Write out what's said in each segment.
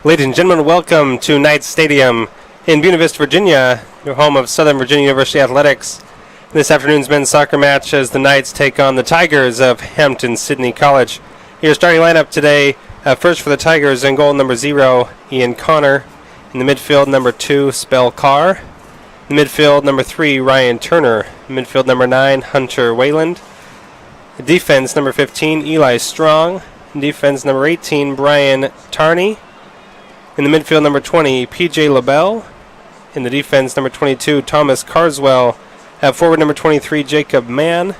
Ladies and gentlemen, welcome to Knight Stadium in Buena Vista, Virginia, your home of Southern Virginia University Athletics. This afternoon's men's soccer match as the Knights take on the Tigers of Hampden-Sydney College. Your starting lineup today, first for the Tigers in goal number 0, Ian Connor. In the midfield, number 2, Spell Carr. In the midfield, number 3, Ryan Turner. Midfield, number 9, Hunter Wayland. Defense, number 15, Eli Strong. Defense, number 18, Brian Tarney. In the midfield, number 20, P.J. LaBelle. In the defense, number 22, Thomas Carswell. Forward, number 23, Jacob Mann.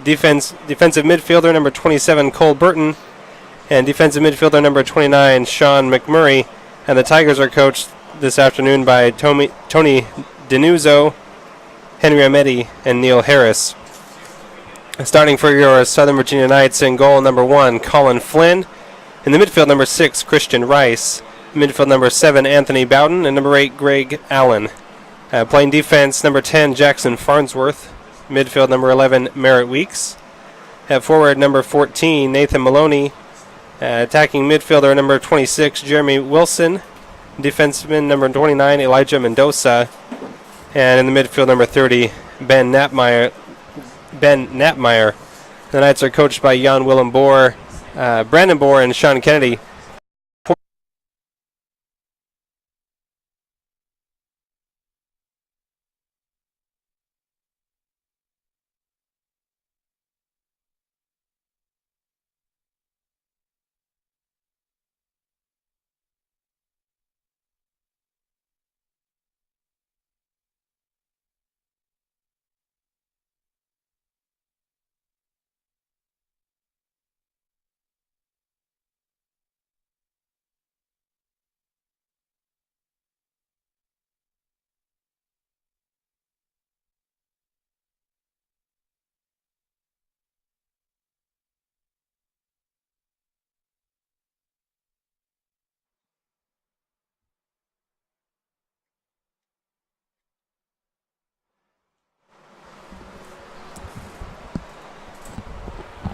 Defensive midfielder, number 27, Cole Burton. And defensive midfielder, number 29, Sean McMurray. And the Tigers are coached this afternoon by Tony Denuzzo, Henry Ameti, and Neil Harris. Starting for your Southern Virginia Knights in goal, number 1, Colin Flynn. In the midfield, number 6, Christian Rice. Midfield, number 7, Anthony Bowden. And number 8, Greg Allen. Playing defense, number 10, Jackson Farnsworth. Midfield, number 11, Merritt Weeks. Forward, number 14, Nathan Maloney. Attacking midfielder, number 26, Jeremy Wilson. Defenseman, number 29, Elijah Mendoza. And in the midfield, number 30, Ben Knapmeyer. The Knights are coached by Jan Willem Boer, Brandon Boer, and Sean Kennedy.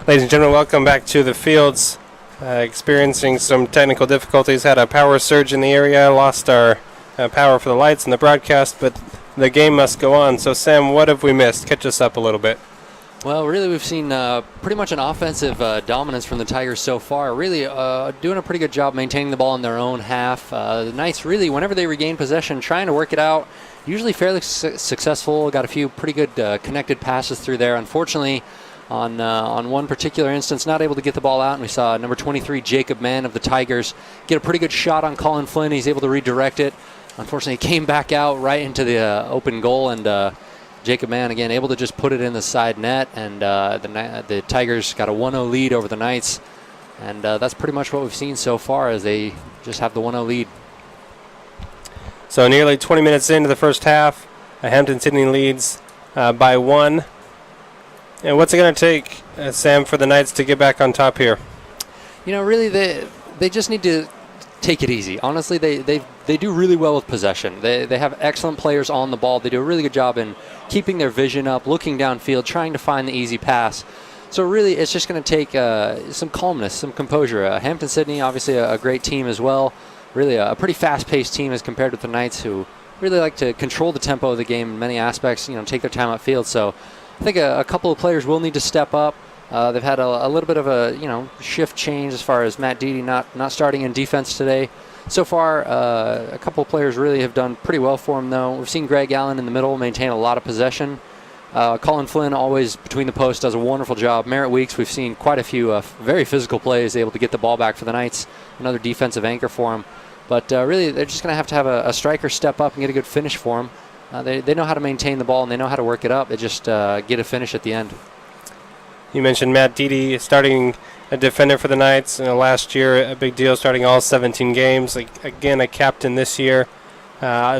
Ladies and gentlemen, welcome back to the fields. Experiencing some technical difficulties, had a power surge in the area, lost our power for the lights and the broadcast, but the game must go on. So, Sam, what have we missed? Catch us up a little bit. Well, really, we've seen pretty much an offensive dominance from the Tigers so far. Really doing a pretty good job maintaining the ball in their own half. The Knights really, whenever they regain possession, trying to work it out, usually fairly successful. Got a few pretty good connected passes through there. Unfortunately, on one particular instance, not able to get the ball out, and we saw number 23, Jacob Mann of the Tigers, get a pretty good shot on Colin Flynn. He's able to redirect it. Unfortunately, he came back out right into the open goal, and Jacob Mann, again, able to just put it in the side net, and the Tigers got a 1-0 lead over the Knights, and that's pretty much what we've seen so far as they just have the 1-0 lead. So nearly 20 minutes into the first half, Hampden-Sydney leads by 1. And what's it going to take, Sam, for the Knights to get back on top here? You know, really, they just need to take it easy. Honestly, they do really well with possession. They have excellent players on the ball. They do a really good job in keeping their vision up, looking downfield, trying to find the easy pass. So really, it's just going to take some calmness, some composure. Hampden-Sydney, obviously a great team as well. Really a pretty fast-paced team as compared with the Knights, who really like to control the tempo of the game in many aspects, take their time upfield. So I think a couple of players will need to step up. They've had a little bit of a shift change as far as Matt Deedy not starting in defense today. So far, a couple of players really have done pretty well for him, though. We've seen Greg Allen in the middle maintain a lot of possession. Colin Flynn, always between the posts, does a wonderful job. Merritt Weeks, we've seen quite a few very physical plays, able to get the ball back for the Knights. Another defensive anchor for him. But really, they're just going to have a striker step up and get a good finish for him. They know how to maintain the ball, and they know how to work it up. They just get a finish at the end. You mentioned Matt Deedy starting a defender for the Knights. Last year, a big deal, starting all 17 games. Again, a captain this year.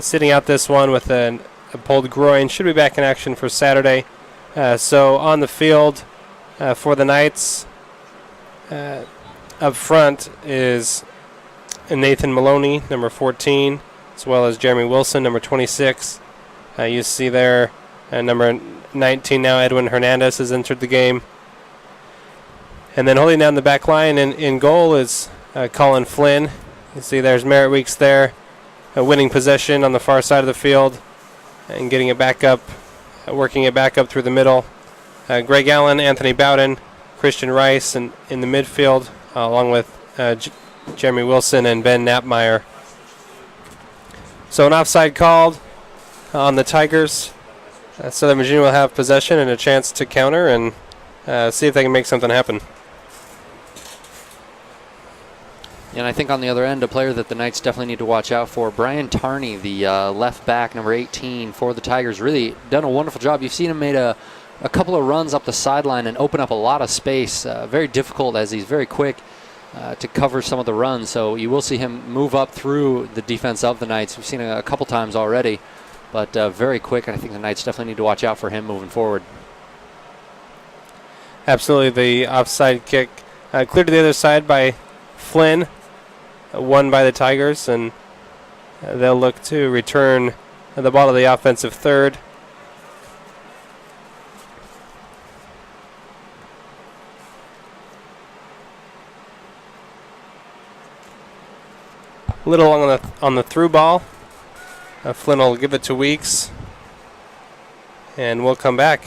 Sitting out this one with a pulled groin. Should be back in action for Saturday. So on the field for the Knights, up front is Nathan Maloney, number 14, as well as Jeremy Wilson, number 26. You see there number 19 now, Edwin Hernandez, has entered the game. And then holding down the back line in goal is Colin Flynn. You see there's Merritt Weeks there, winning possession on the far side of the field and getting it back up, working it back up through the middle. Greg Allen, Anthony Bowden, Christian Rice in the midfield, along with Jeremy Wilson and Ben Knappmeyer. So an offside called on the Tigers. Southern Virginia will have possession and a chance to counter and see if they can make something happen. And I think on the other end, a player that the Knights definitely need to watch out for, Brian Tarney, the left back, number 18 for the Tigers, really done a wonderful job. You've seen him made a couple of runs up the sideline and open up a lot of space. Very difficult as he's very quick to cover some of the runs. So you will see him move up through the defense of the Knights. We've seen it a couple times already, but very quick. And I think the Knights definitely need to watch out for him moving forward. Absolutely. The offside kick cleared to the other side by Flynn, won by the Tigers, and they'll look to return the ball to the offensive third. Little on the through ball. Flynn will give it to Weeks, and we'll come back.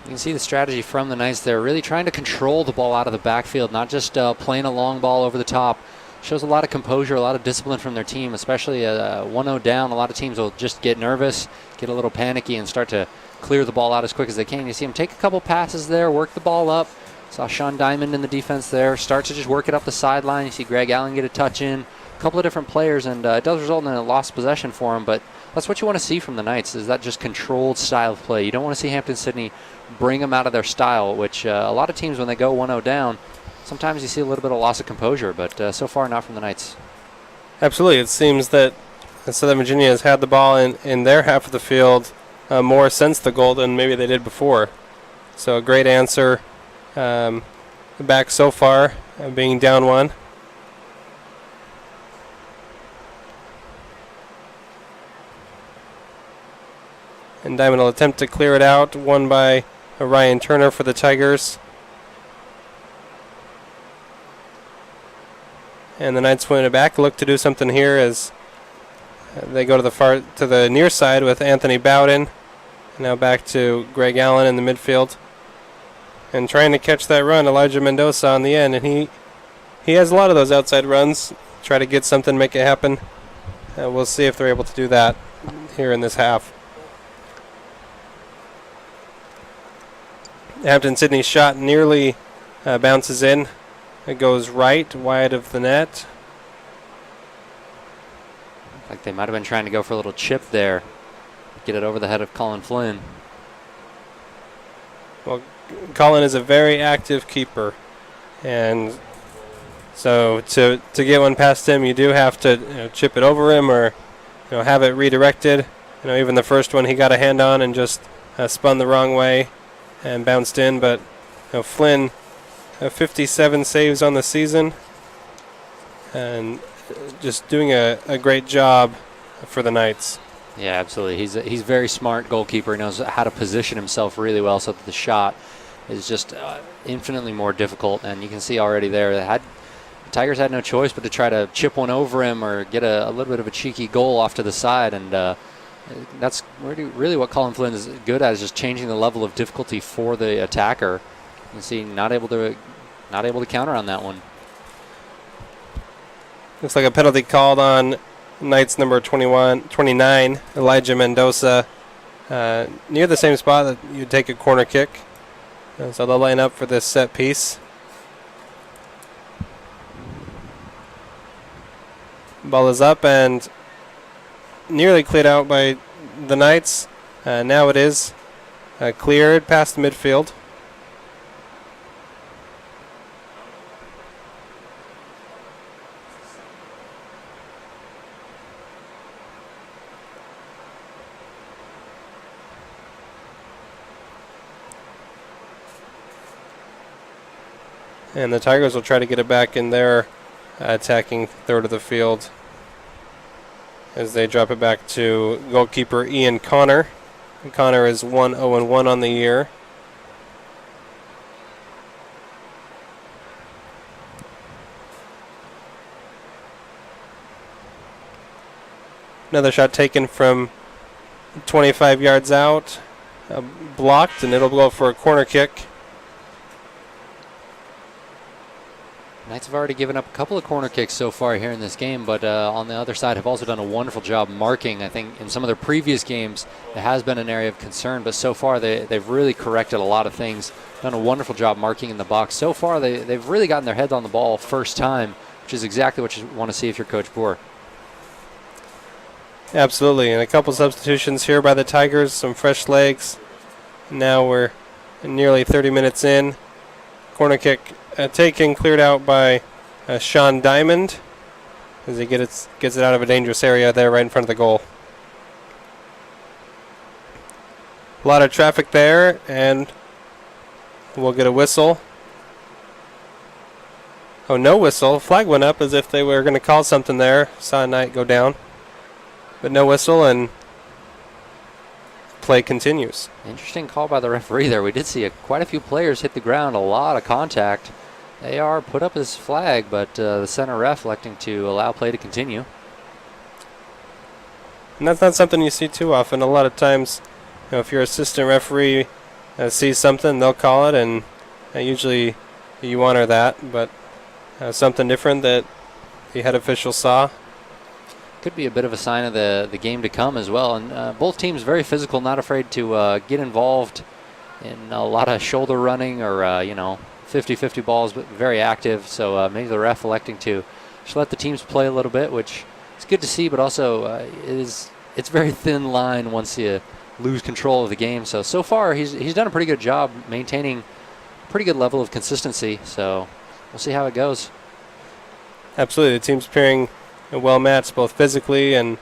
You can see the strategy from the Knights there, really trying to control the ball out of the backfield, not just playing a long ball over the top. Shows a lot of composure, a lot of discipline from their team, especially 1-0 down. A lot of teams will just get nervous, get a little panicky, and start to clear the ball out as quick as they can. You see them take a couple passes there, work the ball up. Saw Sean Diamond in the defense there, start to just work it up the sideline. You see Greg Allen get a touch in, a couple of different players, and it does result in a lost possession for him, but that's what you want to see from the Knights, is that just controlled style of play. You don't want to see Hampden-Sydney bring them out of their style, which a lot of teams, when they go 1-0 down, sometimes you see a little bit of loss of composure, but so far not from the Knights. Absolutely. It seems that Southern Virginia has had the ball in their half of the field more since the goal than maybe they did before. So a great answer back so far, being down one. And Diamond will attempt to clear it out, won by Ryan Turner for the Tigers. And the Knights win it back, look to do something here as they go to the near side with Anthony Bowden. Now back to Greg Allen in the midfield. And trying to catch that run, Elijah Mendoza on the end. And he has a lot of those outside runs. Try to get something, make it happen. We'll see if they're able to do that here in this half. Hampden-Sydney shot nearly bounces in. It goes right, wide of the net. Like they might have been trying to go for a little chip there. Get it over the head of Colin Flynn. Well, Colin is a very active keeper. And so to get one past him, you do have to chip it over him or have it redirected. Even the first one he got a hand on and just spun the wrong way and bounced in, but Flynn, 57 saves on the season, and just doing a great job for the Knights. Yeah, absolutely. He's a very smart goalkeeper. He knows how to position himself really well so that the shot is just infinitely more difficult. And you can see already there that the Tigers had no choice but to try to chip one over him or get a little bit of a cheeky goal off to the side, and that's really what Colin Flynn is good at, is just changing the level of difficulty for the attacker. You see, not able to counter on that one. Looks like a penalty called on Knights number 29, Elijah Mendoza, near the same spot that you'd take a corner kick. So they'll line up for this set piece. Ball is up and nearly cleared out by the Knights. Now it is cleared past the midfield. And the Tigers will try to get it back in their attacking third of the field as they drop it back to goalkeeper Ian Connor. And Connor is 1-0-1 on the year. Another shot taken from 25 yards out, blocked, and it'll go for a corner kick. Knights have already given up a couple of corner kicks so far here in this game, but on the other side have also done a wonderful job marking. I think in some of their previous games, it has been an area of concern, but so far they've really corrected a lot of things, done a wonderful job marking in the box. So far, they've really gotten their heads on the ball first time, which is exactly what you want to see if you're Coach Boer. Absolutely, and a couple substitutions here by the Tigers, some fresh legs. Now we're nearly 30 minutes in. Corner kick taken, cleared out by Sean Diamond as he gets it out of a dangerous area there right in front of the goal. A lot of traffic there, and we'll get a whistle. Oh, no whistle. Flag went up as if they were going to call something there. Saw a Knight go down. But no whistle, and play continues. Interesting call by the referee there. We did see quite a few players hit the ground, a lot of contact. They are put up as flag, but the center ref electing to allow play to continue. And that's not something you see too often. A lot of times, if your assistant referee sees something, they'll call it, and usually you honor that. But something different that the head official saw. Could be a bit of a sign of the game to come as well. And both teams very physical, not afraid to get involved in a lot of shoulder running or, 50-50 balls, but very active. So maybe the ref electing to just let the teams play a little bit, which is good to see, but also it's very thin line once you lose control of the game. So far, he's done a pretty good job maintaining a pretty good level of consistency. So we'll see how it goes. Absolutely. The team's appearing well matched both physically and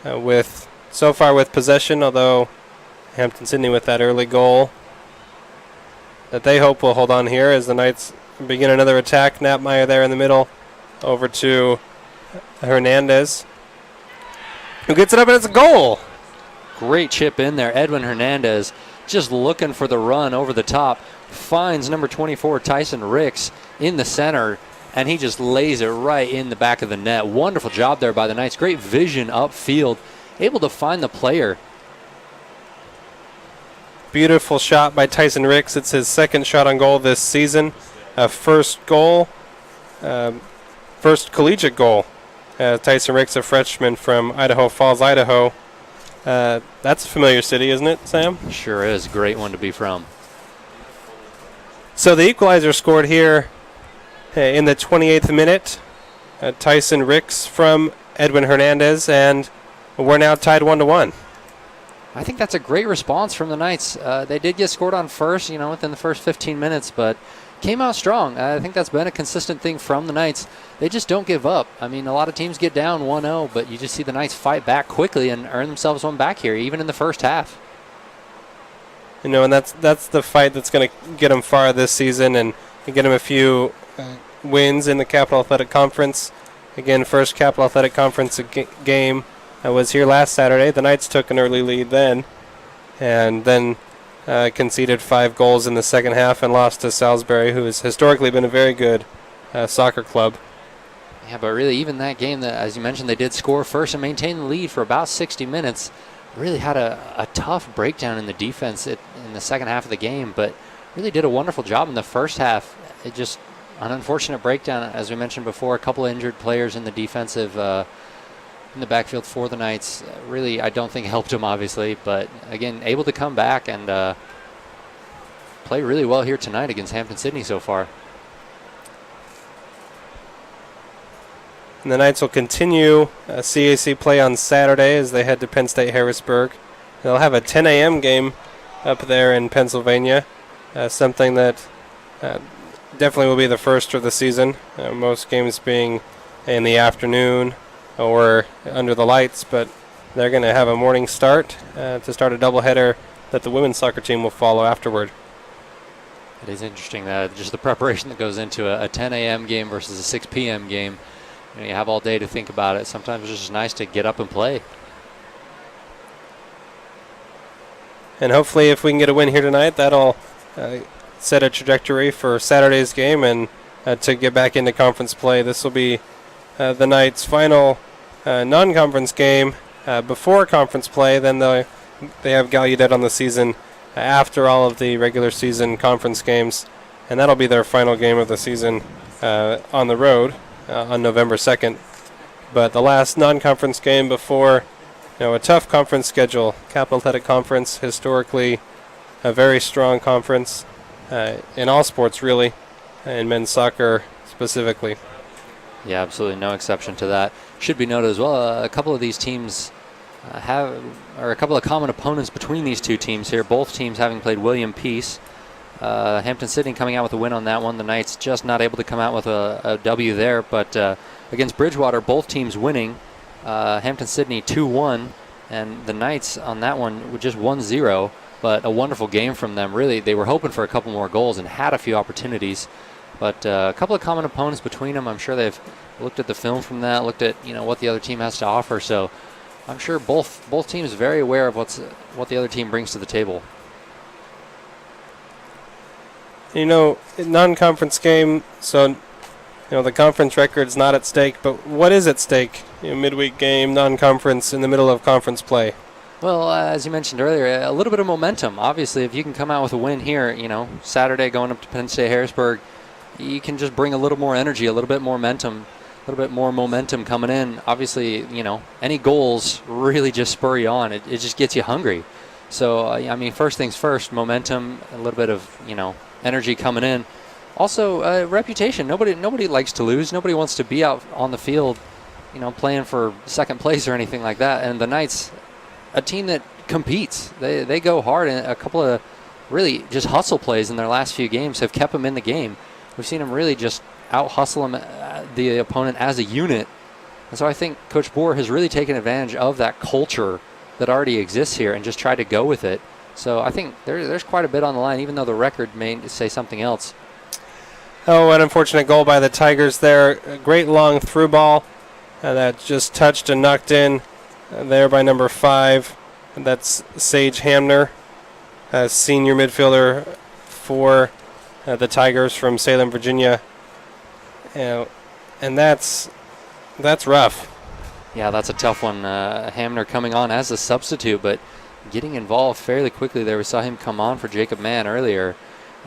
so far with possession, although Hampden-Sydney with that early goal that they hope will hold on here as the Knights begin another attack. Knapmeyer there in the middle over to Hernandez, who gets it up, and it's a goal. Great chip in there. Edwin Hernandez just looking for the run over the top, finds number 24 Tyson Ricks in the center, and he just lays it right in the back of the net. Wonderful job there by the Knights. Great vision upfield, able to find the player. Beautiful shot by Tyson Ricks. It's his second shot on goal this season. First collegiate goal. Tyson Ricks, a freshman from Idaho Falls, Idaho. That's a familiar city, isn't it, Sam? Sure is. Great one to be from. So the equalizer scored here in the 28th minute. Tyson Ricks from Edwin Hernandez, and we're now tied 1-1. I think that's a great response from the Knights. They did get scored on first, within the first 15 minutes, but came out strong. I think that's been a consistent thing from the Knights. They just don't give up. I mean, a lot of teams get down 1-0, but you just see the Knights fight back quickly and earn themselves one back here, even in the first half. And that's the fight that's going to get them far this season and get them a few wins in the Capital Athletic Conference. Again, first Capital Athletic Conference game was here last Saturday. The Knights took an early lead then, and then conceded 5 goals in the second half and lost to Salisbury, who has historically been a very good soccer club. Yeah, but really, even that game, as you mentioned, they did score first and maintain the lead for about 60 minutes. Really had a tough breakdown in the defense in the second half of the game, but really did a wonderful job in the first half. It just an unfortunate breakdown, as we mentioned before, a couple of injured players in the defensive in the backfield for the Knights. Really, I don't think helped them, obviously, but again, able to come back and play really well here tonight against Hampden-Sydney so far. And the Knights will continue CAC play on Saturday as they head to Penn State Harrisburg. They'll have a 10 a.m. game up there in Pennsylvania, something that definitely will be the first of the season, most games being in the afternoon or under the lights, but they're going to have a morning start to start a doubleheader that the women's soccer team will follow afterward. It is interesting that just the preparation that goes into a 10 a.m. game versus a 6 p.m. game. You have all day to think about it. Sometimes it's just nice to get up and play. And hopefully if we can get a win here tonight, that'll set a trajectory for Saturday's game and to get back into conference play. This will be the Knights' final non-conference game before conference play. Then they have Gallaudet on the season after all of the regular season conference games, and that'll be their final game of the season on the road on November 2nd. But the last non-conference game before a tough conference schedule. Capital Athletic Conference, historically a very strong conference in all sports, really, in men's soccer specifically. Yeah, absolutely no exception to that. Should be noted as well, a couple of these teams a couple of common opponents between these two teams here. Both teams having played William Peace. Hampden-Sydney coming out with a win on that one. The Knights just not able to come out with a W there, but against Bridgewater, both teams winning. Hampden-Sydney 2-1, and the Knights on that one with just 1-0, but a wonderful game from them. Really, they were hoping for a couple more goals and had a few opportunities, but a couple of common opponents between them. I'm sure they've looked at the film from that, looked at what the other team has to offer, so I'm sure both teams are very aware of what the other team brings to the table. Non-conference game, so the conference record's not at stake, but what is at stake? Midweek game, non-conference, in the middle of conference play. Well, as you mentioned earlier, a little bit of momentum. Obviously, if you can come out with a win here, Saturday going up to Penn State Harrisburg, you can just bring a little more energy, a little bit more momentum coming in. Obviously, any goals really just spur you on. It just gets you hungry. So, first things first, momentum, a little bit of, energy coming in. Also, reputation. Nobody likes to lose. Nobody wants to be out on the field, playing for second place or anything like that. And the Knights, a team that competes. They go hard, and a couple of really just hustle plays in their last few games have kept them in the game. We've seen them really just out-hustle the opponent as a unit. And so I think Coach Boer has really taken advantage of that culture that already exists here and just tried to go with it. So I think there's quite a bit on the line, even though the record may say something else. Oh, an unfortunate goal by the Tigers there. A great long through ball that just touched and knocked in there by number 5. That's Sage Hamner, senior midfielder for the Tigers from Salem, Virginia. And that's rough. Yeah, that's a tough one. Hamner coming on as a substitute, but getting involved fairly quickly there. We saw him come on for Jacob Mann earlier.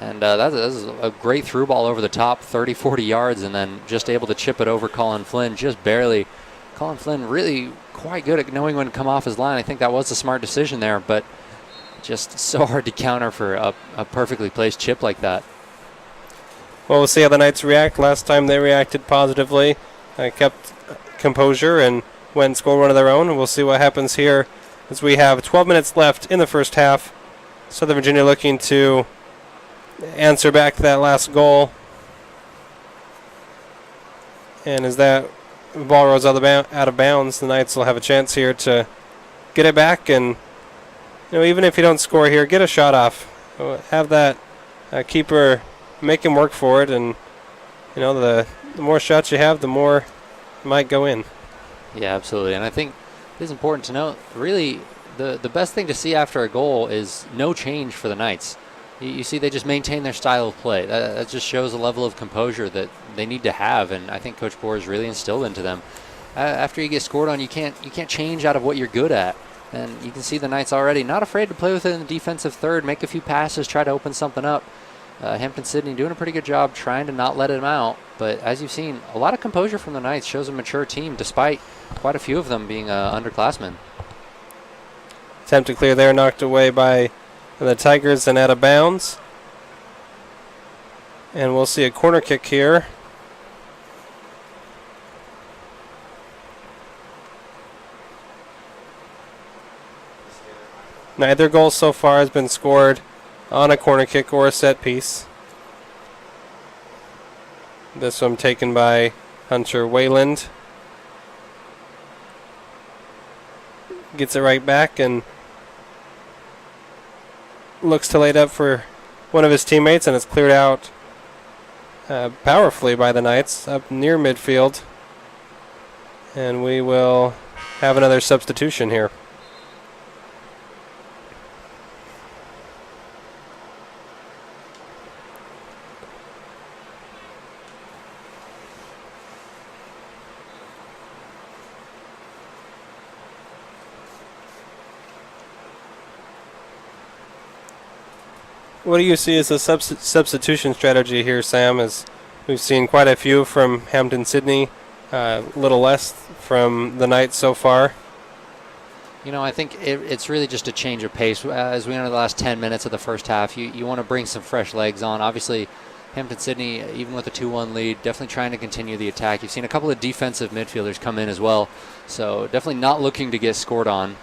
And that is a great through ball over the top, 30, 40 yards, and then just able to chip it over Colin Flynn, just barely. Colin Flynn really quite good at knowing when to come off his line. I think that was a smart decision there, but just so hard to counter for a perfectly placed chip like that. Well, we'll see how the Knights react. Last time they reacted positively, kept composure, and went and scored one of their own. And we'll see what happens here as we have 12 minutes left in the first half. Southern Virginia looking to answer back that last goal. And as that ball rolls out of bounds, the Knights will have a chance here to get it back. And even if you don't score here, get a shot off. Have that keeper make him work for it. And the more shots you have, the more might go in. Yeah, absolutely. And I think it is important to note, really, the best thing to see after a goal is no change for the Knights. You see, they just maintain their style of play. That just shows a level of composure that they need to have, and I think Coach Boer has really instilled into them. After you get scored on, you can't change out of what you're good at, and you can see the Knights already not afraid to play with it in the defensive third, make a few passes, try to open something up. Hampden-Sydney doing a pretty good job trying to not let him out, but as you've seen, a lot of composure from the Knights. Shows a mature team despite quite a few of them being underclassmen. Attempt to clear there, knocked away by the Tigers and out of bounds. And we'll see a corner kick here. Neither goal so far has been scored on a corner kick or a set piece. This one taken by Hunter Wayland. Gets it right back and looks to lay it up for one of his teammates, and it's cleared out powerfully by the Knights up near midfield. And we will have another substitution here. What do you see as a substitution strategy here, Sam? As we've seen quite a few from Hampden-Sydney, a little less from the Knights so far. I think it's really just a change of pace. As we enter the last 10 minutes of the first half, you want to bring some fresh legs on. Obviously, Hampden-Sydney, even with a 2-1 lead, definitely trying to continue the attack. You've seen a couple of defensive midfielders come in as well, so definitely not looking to get scored on.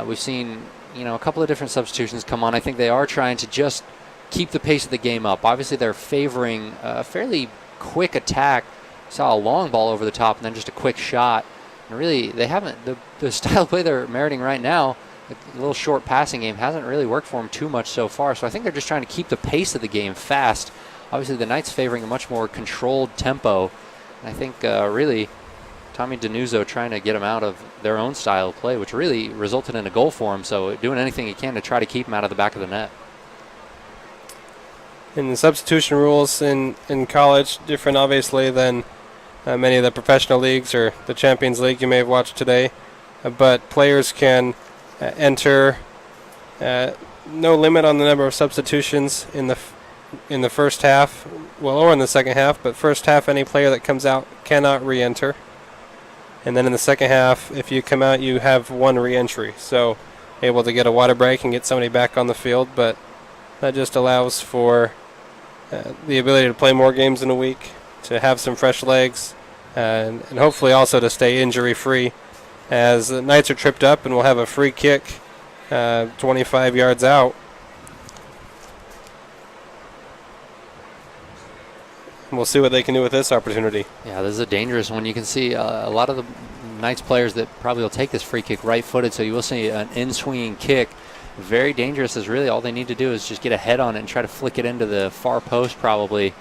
We've seen a couple of different substitutions come on. I think they are trying to just keep the pace of the game up. Obviously, they're favoring a fairly quick attack. Saw a long ball over the top and then just a quick shot. And really, they haven't, the style of play they're meriting right now, a little short passing game, hasn't really worked for them too much so far. So I think they're just trying to keep the pace of the game fast. Obviously, the Knights favoring a much more controlled tempo. And I think really Tommy Denuzzo trying to get them out of their own style of play, which really resulted in a goal for him. So doing anything he can to try to keep them out of the back of the net. And the substitution rules in college, different obviously than many of the professional leagues or the Champions League you may have watched today. But players can enter no limit on the number of substitutions in the first half, or in the second half. But first half, any player that comes out cannot re-enter. And then in the second half, if you come out, you have one re-entry. So able to get a water break and get somebody back on the field. But that just allows for the ability to play more games in a week, to have some fresh legs, and hopefully also to stay injury-free, as the Knights are tripped up and will have a free kick 25 yards out. And we'll see what they can do with this opportunity. Yeah, this is a dangerous one. You can see a lot of the Knights players that probably will take this free kick right-footed, so you will see an in-swinging kick. Very dangerous, as really all they need to do is just get a head on it and try to flick it into the far post probably. You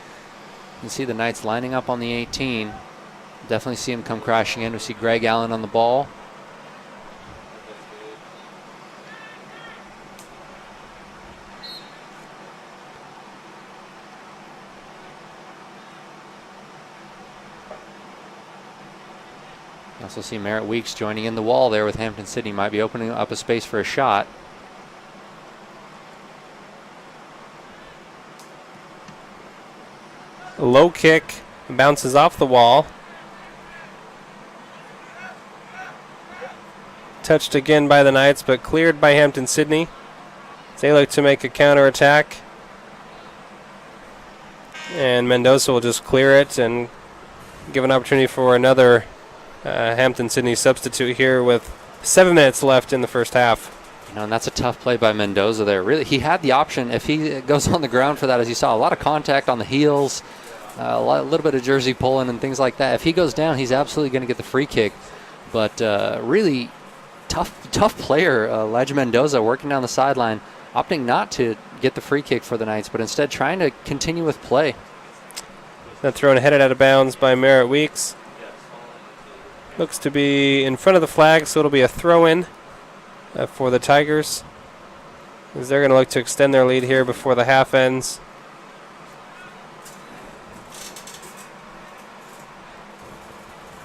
can see the Knights lining up on the 18. Definitely see him come crashing in. We see Greg Allen on the ball. You also see Merritt Weeks joining in the wall there with Hampden-Sydney. Might be opening up a space for a shot. A low kick bounces off the wall. Touched again by the Knights, but cleared by Hampden-Sydney. They look to make a counterattack. And Mendoza will just clear it and give an opportunity for another Hampden-Sydney substitute here with 7 minutes left in the first half. And that's a tough play by Mendoza there. Really, he had the option. If he goes on the ground for that, as you saw, a lot of contact on the heels, a little bit of jersey pulling and things like that. If he goes down, he's absolutely going to get the free kick. But really tough player, Elijah Mendoza, working down the sideline, opting not to get the free kick for the Knights, but instead trying to continue with play. That thrown headed out of bounds by Merritt Weeks. Looks to be in front of the flag, so it'll be a throw-in for the Tigers, as they're going to look to extend their lead here before the half ends.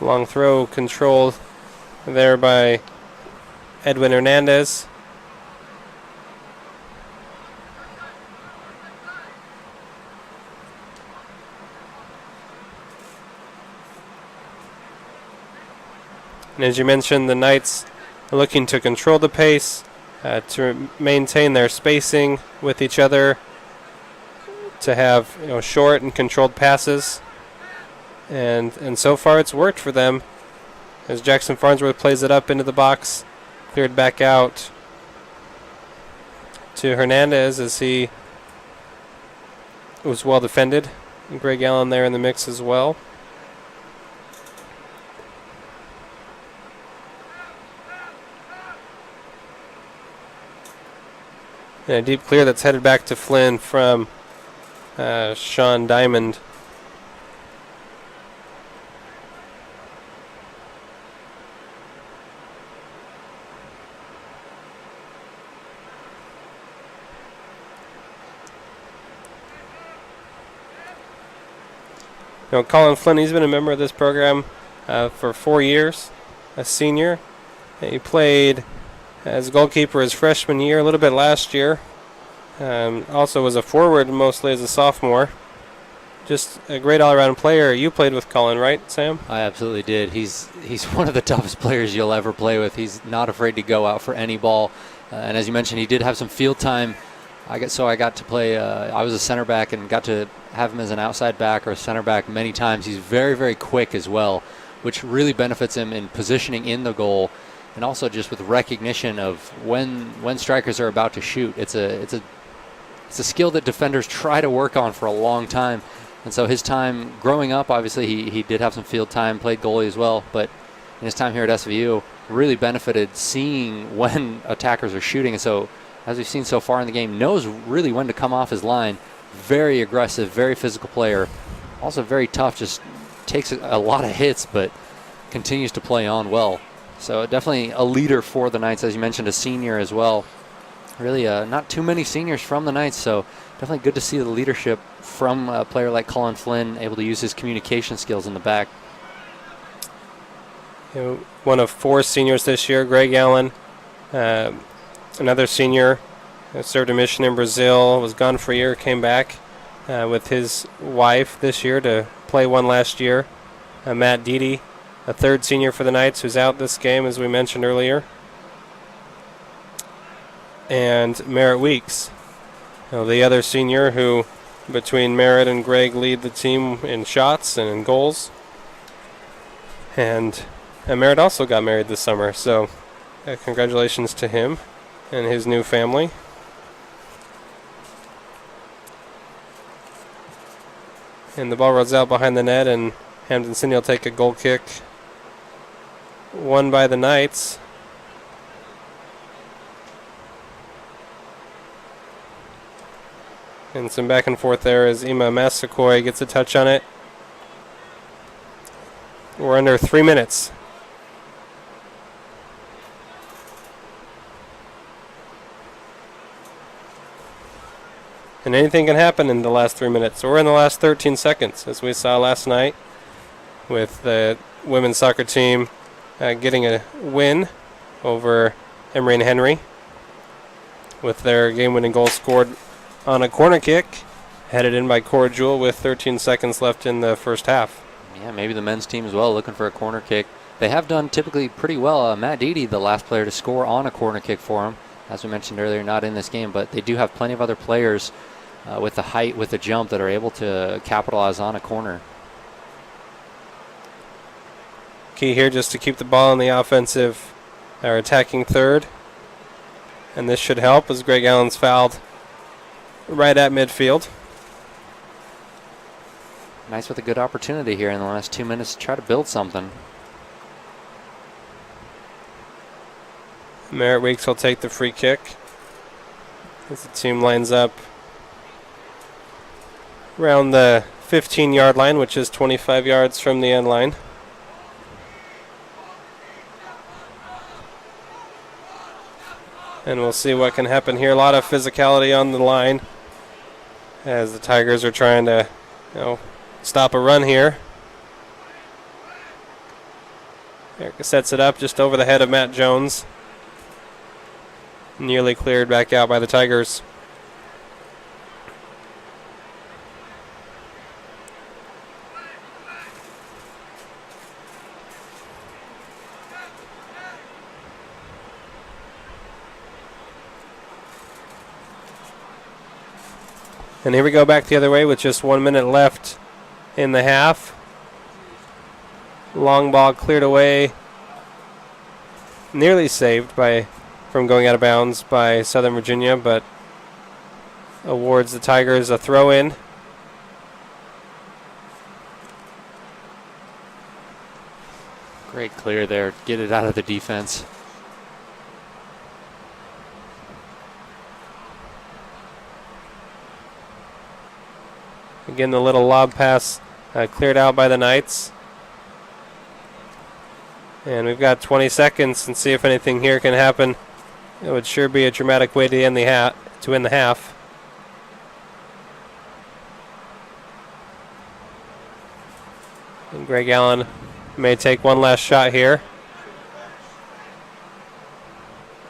Long throw controlled there by Edwin Hernandez. And as you mentioned, the Knights are looking to control the pace, to maintain their spacing with each other, to have short and controlled passes. And so far it's worked for them, as Jackson Farnsworth plays it up into the box, cleared back out to Hernandez as he was well defended. And Greg Allen there in the mix as well. And a deep clear that's headed back to Flynn from Sean Diamond. You know, Colin Flynn, he's been a member of this program for 4 years, a senior. He played as a goalkeeper his freshman year, a little bit last year. Also was a forward mostly as a sophomore. Just a great all-around player. You played with Colin, right, Sam? I absolutely did. He's one of the toughest players you'll ever play with. He's not afraid to go out for any ball. And as you mentioned, he did have some field time. I got to play. I was a center back and got to have him as an outside back or a center back many times. He's very, very quick as well, which really benefits him in positioning in the goal, and also just with recognition of when strikers are about to shoot. It's a skill that defenders try to work on for a long time. And so his time growing up, obviously he did have some field time, played goalie as well, but in his time here at SVU, really benefited seeing when attackers are shooting. And so, as we've seen so far in the game, knows really when to come off his line. Very aggressive, very physical player. Also very tough, just takes a lot of hits, but continues to play on well. So definitely a leader for the Knights, as you mentioned, a senior as well. Really not too many seniors from the Knights, so definitely good to see the leadership from a player like Colin Flynn, able to use his communication skills in the back. You know, one of 4 seniors this year, Greg Allen, another senior, served a mission in Brazil, was gone for a year, came back with his wife this year to play one last year. Matt Deedy, a 3rd senior for the Knights, who's out this game, as we mentioned earlier. And Merritt Weeks, you know, the other senior who, between Merritt and Greg, lead the team in shots and in goals. And Merritt also got married this summer, so congratulations to him and his new family. And the ball rolls out behind the net, and Hampden-Sydney will take a goal kick. Won by the Knights. And some back and forth there as Ima Massaquoi gets a touch on it. We're under 3 minutes. And anything can happen in the last 3 minutes. We're in the last 13 seconds, as we saw last night with the women's soccer team getting a win over Emory and Henry with their game-winning goal scored on a corner kick, headed in by Cora Jewell with 13 seconds left in the first half. Yeah, maybe the men's team as well, looking for a corner kick. They have done typically pretty well. Matt Deedy, the last player to score on a corner kick for him, as we mentioned earlier, not in this game, but they do have plenty of other players with the height, with the jump, that are able to capitalize on a corner. Key here just to keep the ball in the offensive or attacking third. And this should help as Greg Allen's fouled right at midfield. Nice with a good opportunity here in the last 2 minutes to try to build something. Merritt Weeks will take the free kick as the team lines up around the 15-yard line, which is 25 yards from the end line. And we'll see what can happen here. A lot of physicality on the line as the Tigers are trying to, stop a run here. Erica sets it up just over the head of Matt Jones. Nearly cleared back out by the Tigers. And here we go back the other way with just 1 minute left in the half. Long ball cleared away. Nearly saved from going out of bounds by Southern Virginia, but awards the Tigers a throw-in. Great clear there. Get it out of the defense. Again, the little lob pass cleared out by the Knights. And we've got 20 seconds and see if anything here can happen. It would sure be a dramatic way to end the half. And Greg Allen may take one last shot here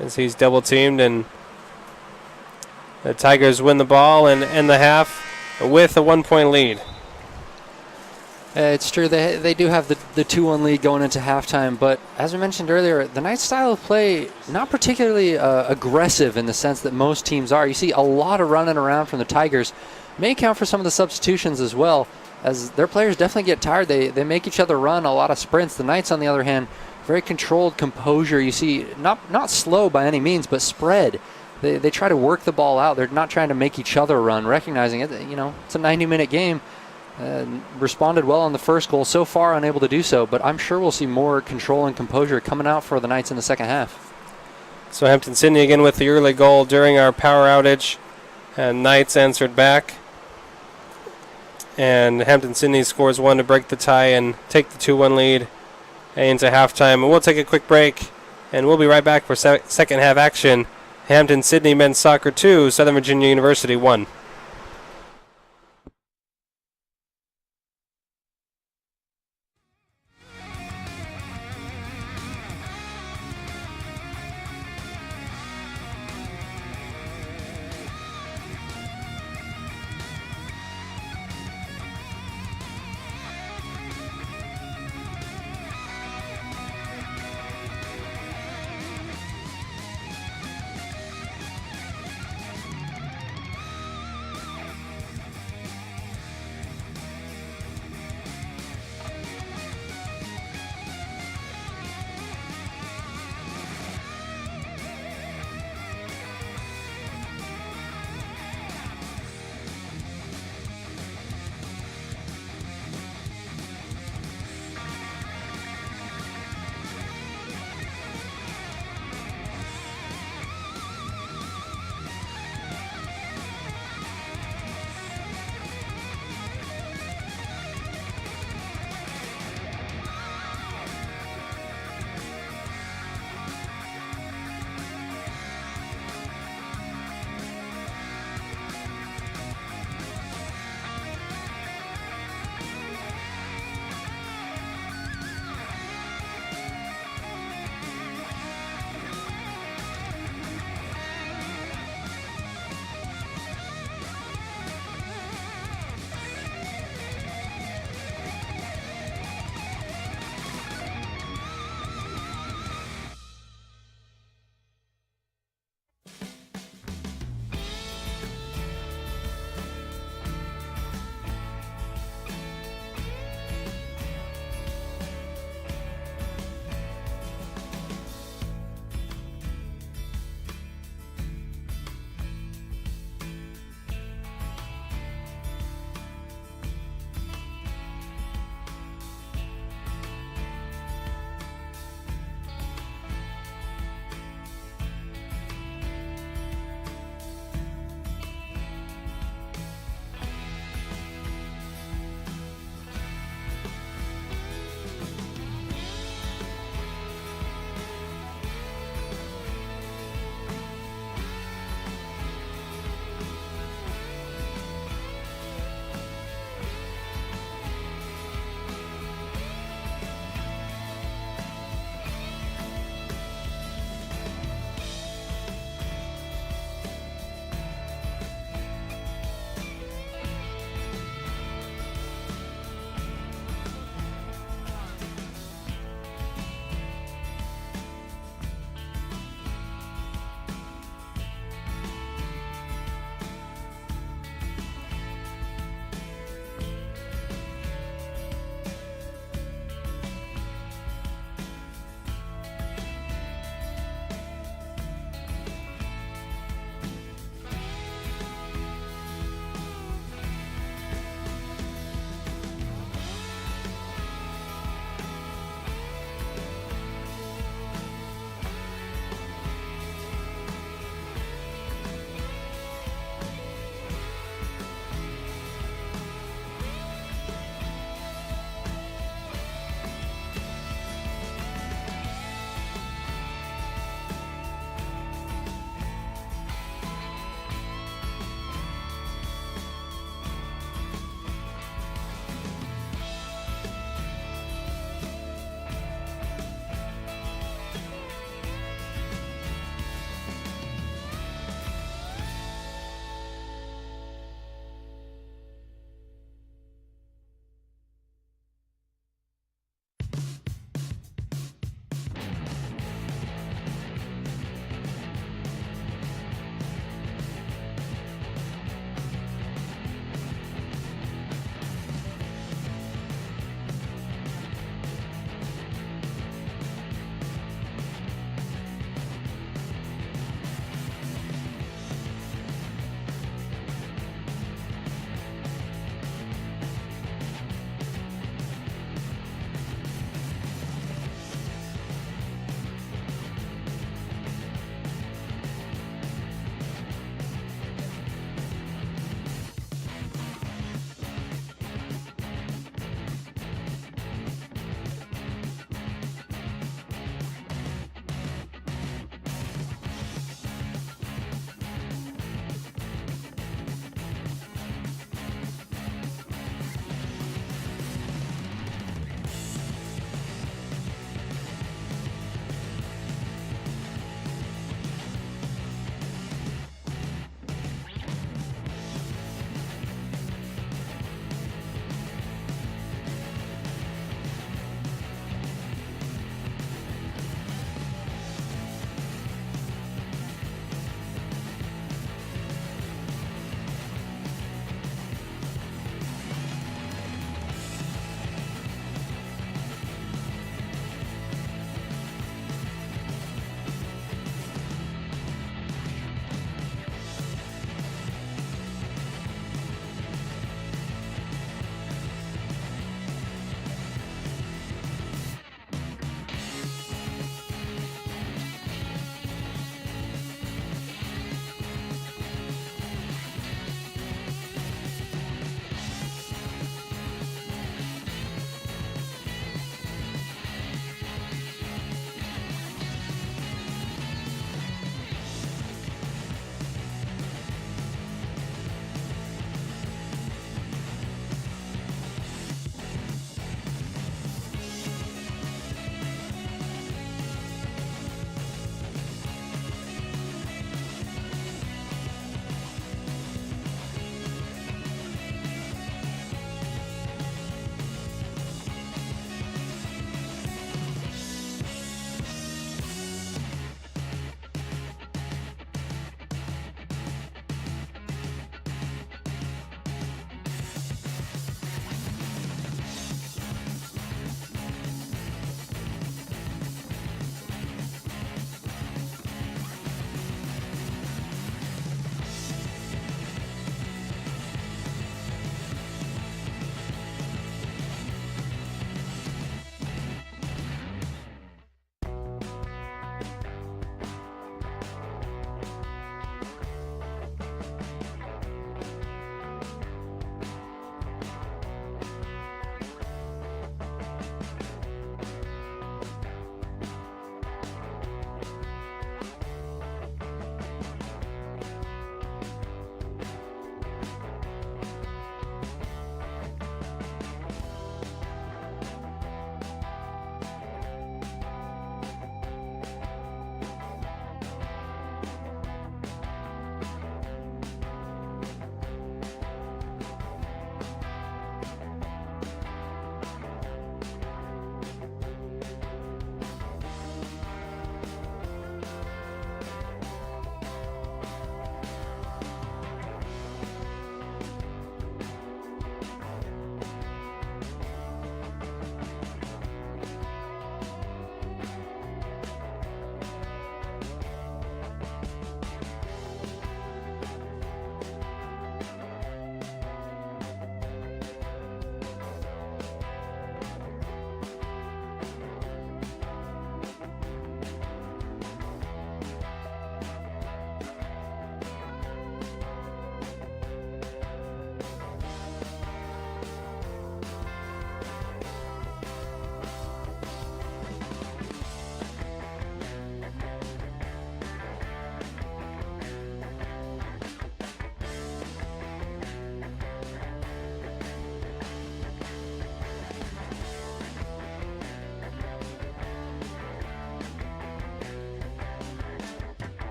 as he's double teamed, and the Tigers win the ball and end the half with a 1-point lead. It's true, they do have the 2-1 lead going into halftime, but as we mentioned earlier, the Knights' style of play, not particularly aggressive in the sense that most teams are. You see a lot of running around from the Tigers. May account for some of the substitutions as well, as their players definitely get tired. They make each other run a lot of sprints. The Knights, on the other hand, very controlled composure. You see, not slow by any means, but spread. They try to work the ball out. They're not trying to make each other run, recognizing it. It's a 90-minute game. Responded well on the first goal. So far, unable to do so, but I'm sure we'll see more control and composure coming out for the Knights in the second half. So Hampden-Sydney again with the early goal during our power outage, and Knights answered back. And Hampden-Sydney scores one to break the tie and take the 2-1 lead into halftime. And we'll take a quick break, and we'll be right back for second half action. Hampden-Sydney men's soccer 2, Southern Virginia University 1.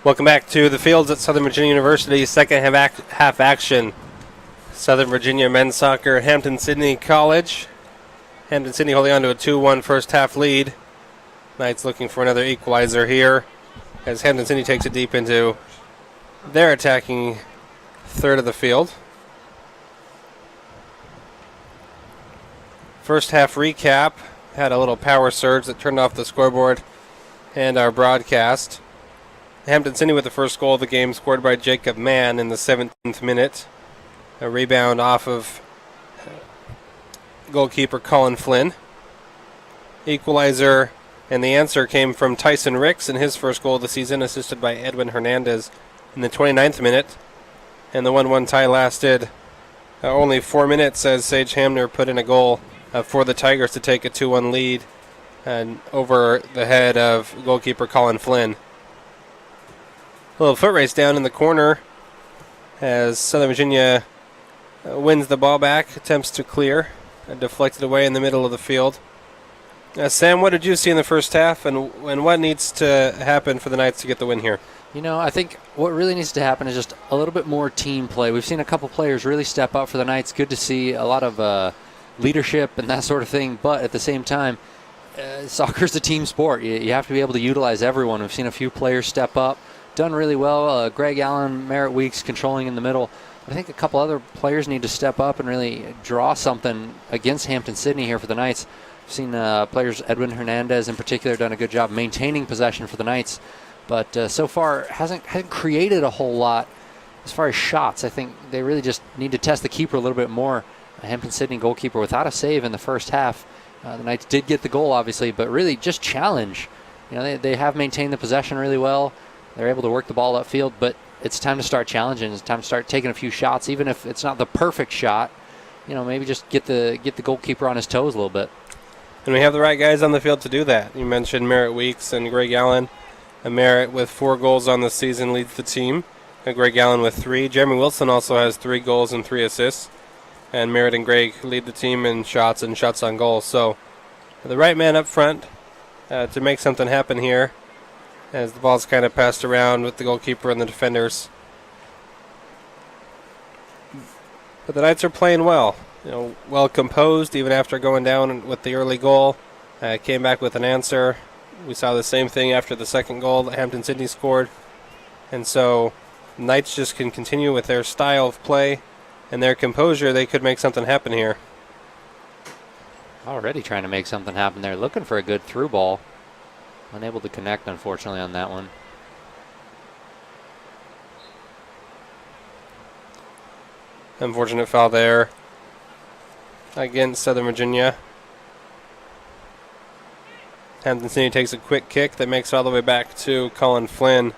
Welcome back to the fields at Southern Virginia University. Second half action. Southern Virginia men's soccer, Hampden-Sydney College. Hampden-Sydney holding on to a 2-1 first half lead. Knights looking for another equalizer here as Hampden-Sydney takes it deep into their attacking third of the field. First half recap. Had a little power surge that turned off the scoreboard and our broadcast. Hampden-Sydney with the first goal of the game, scored by Jacob Mann in the 17th minute. A rebound off of goalkeeper Colin Flynn. Equalizer, and the answer came from Tyson Ricks in his first goal of the season, assisted by Edwin Hernandez in the 29th minute. And the 1-1 tie lasted only 4 minutes as Sage Hamner put in a goal for the Tigers to take a 2-1 lead and over the head of goalkeeper Colin Flynn. A little foot race down in the corner as Southern Virginia wins the ball back, attempts to clear, and deflected away in the middle of the field. Sam, what did you see in the first half, and what needs to happen for the Knights to get the win here? You know, I think what really needs to happen is just a little bit more team play. We've seen a couple players really step up for the Knights. Good to see a lot of leadership and that sort of thing, but at the same time, soccer's a team sport. You have to be able to utilize everyone. We've seen a few players step up, done really well. Greg Allen, Merritt Weeks controlling in the middle. I think a couple other players need to step up and really draw something against Hampden-Sydney here for the Knights. I've seen players, Edwin Hernandez in particular, done a good job maintaining possession for the Knights, but so far hasn't created a whole lot as far as shots. I think they really just need to test the keeper a little bit more. Hampden-Sydney goalkeeper without a save in the first half. The Knights did get the goal, obviously, but really just challenge. You know, they have maintained the possession really well. They're able to work the ball upfield, but it's time to start challenging. It's time to start taking a few shots, even if it's not the perfect shot. You know, maybe just get the goalkeeper on his toes a little bit. And we have the right guys on the field to do that. You mentioned Merritt Weeks and Greg Allen. Merritt with 4 goals on the season leads the team. Greg Allen with 3. Jeremy Wilson also has 3 goals and 3 assists. And Merritt and Greg lead the team in shots and shots on goal. So the right man up front to make something happen here, as the ball's kind of passed around with the goalkeeper and the defenders. But the Knights are playing well. You know, well composed even after going down with the early goal. Came back with an answer. We saw the same thing after the second goal that Hampden-Sydney scored. And so the Knights just can continue with their style of play and their composure. They could make something happen here. Already trying to make something happen there. Looking for a good through ball. Unable to connect, unfortunately, on that one. Unfortunate foul there against Southern Virginia. Hampden-Sydney takes a quick kick that makes it all the way back to Colin Flynn.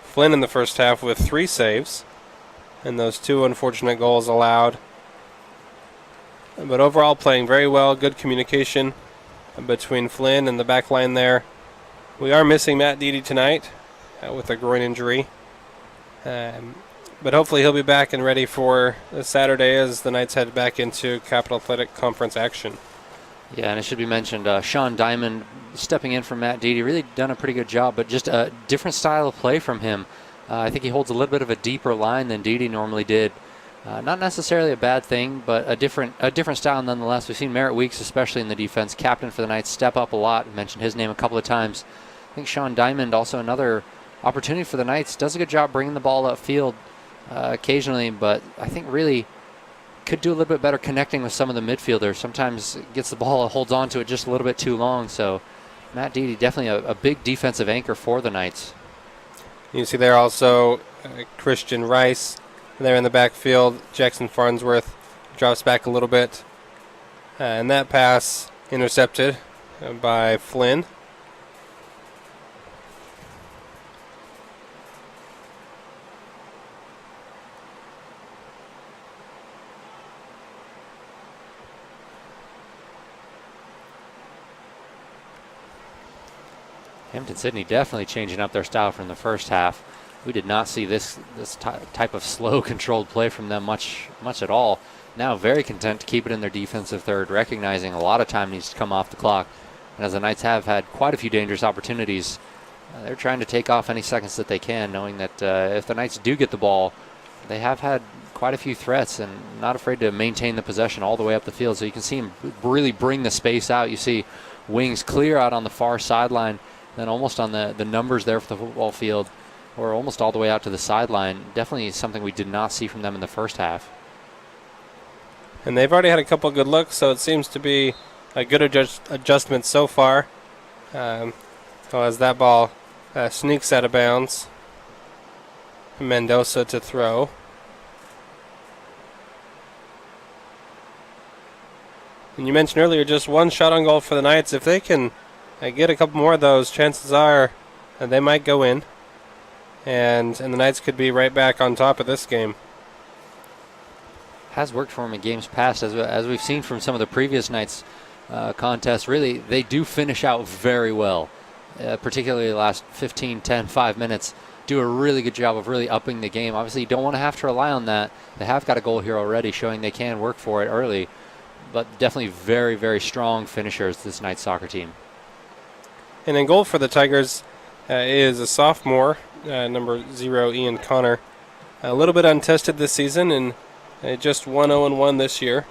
Flynn in the first half with 3 saves, and those 2 unfortunate goals allowed. But overall playing very well, good communication between Flynn and the back line there. We are missing Matt Deedy tonight with a groin injury. But hopefully he'll be back and ready for Saturday as the Knights head back into Capital Athletic Conference action. Yeah, and it should be mentioned, Sean Diamond stepping in for Matt Deedy, really done a pretty good job, but just a different style of play from him. I think he holds a little bit of a deeper line than Deedy normally did. Not necessarily a bad thing, but a different style nonetheless. We've seen Merritt Weeks, especially in the defense, captain for the Knights, step up a lot. I mentioned his name a couple of times. I think Sean Diamond, also another opportunity for the Knights, does a good job bringing the ball upfield occasionally, but I think really could do a little bit better connecting with some of the midfielders. Sometimes gets the ball, holds on to it just a little bit too long. So Matt Deedy, definitely a big defensive anchor for the Knights. You see there also Christian Rice there in the backfield. Jackson Farnsworth drops back a little bit. And that pass intercepted by Flynn. Hampden-Sydney definitely changing up their style from the first half. We did not see this type of slow, controlled play from them much at all. Now very content to keep it in their defensive third, recognizing a lot of time needs to come off the clock. And as the Knights have had quite a few dangerous opportunities, they're trying to take off any seconds that they can, knowing that if the Knights do get the ball, they have had quite a few threats and not afraid to maintain the possession all the way up the field. So you can see him really bring the space out. You see wings clear out on the far sideline, then almost on the numbers there for the football field, or almost all the way out to the sideline. Definitely something we did not see from them in the first half. And they've already had a couple good looks, so it seems to be a good adjustment so far. So as that ball sneaks out of bounds, Mendoza to throw. And you mentioned earlier just one shot on goal for the Knights. If they can get a couple more of those, chances are they might go in. And the Knights could be right back on top of this game. Has worked for them in games past, as we've seen from some of the previous Knights contests. Really, they do finish out very well, particularly the last 15, 10, 5 minutes. Do a really good job of really upping the game. Obviously, you don't want to have to rely on that. They have got a goal here already, showing they can work for it early. But definitely very, very strong finishers, this Knights soccer team. And in goal for the Tigers is a sophomore, number 0, Ian Connor. A little bit untested this season and just 1-0-1 this year.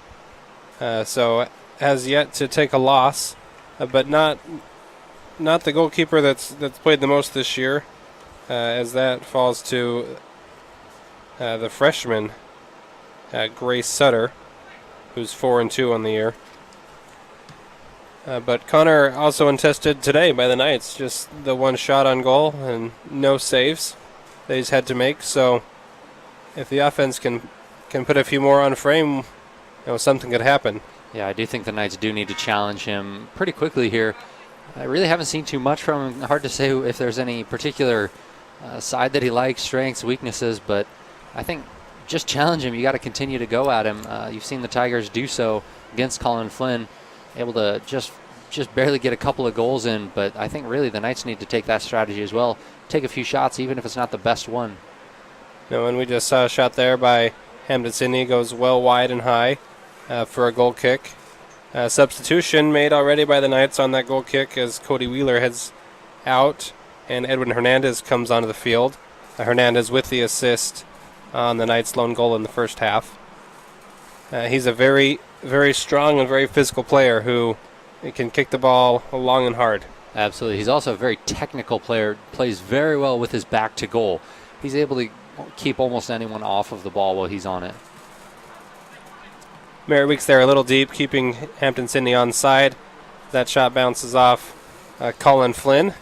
So has yet to take a loss, but not the goalkeeper that's played the most this year, as that falls to the freshman, Grace Sutter, who's 4-2 on the year. But Connor also untested today by the Knights, just the one shot on goal and no saves that he's had to make. So if the offense can put a few more on frame, something could happen. Yeah, I do think the Knights do need to challenge him pretty quickly here. I really haven't seen too much from him. Hard to say if there's any particular side that he likes, strengths, weaknesses, but I think just challenge him. You got to continue to go at him. You've seen the Tigers do so against Colin Flynn, able to just barely get a couple of goals in, but I think really the Knights need to take that strategy as well. Take a few shots, even if it's not the best one. And we just saw a shot there by Hampden-Sydney, goes well wide and high for a goal kick. Substitution made already by the Knights on that goal kick as Cody Wheeler heads out and Edwin Hernandez comes onto the field. Hernandez with the assist on the Knights' lone goal in the first half. He's a very, very strong and very physical player who can kick the ball long and hard. Absolutely. He's also a very technical player, plays very well with his back to goal. He's able to keep almost anyone off of the ball while he's on it. Merritt Weeks there a little deep, keeping Hampden-Sydney on side. That shot bounces off Colin Flynn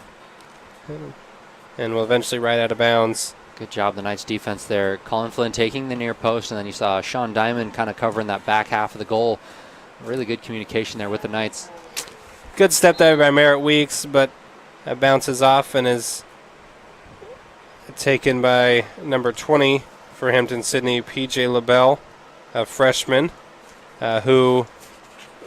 and will eventually right out of bounds. Good job, the Knights defense there. Colin Flynn taking the near post, and then you saw Sean Diamond kind of covering that back half of the goal. Really good communication there with the Knights. Good step there by Merritt Weeks, but bounces off and is taken by number 20 for Hampden-Sydney, P.J. LaBelle, a freshman, who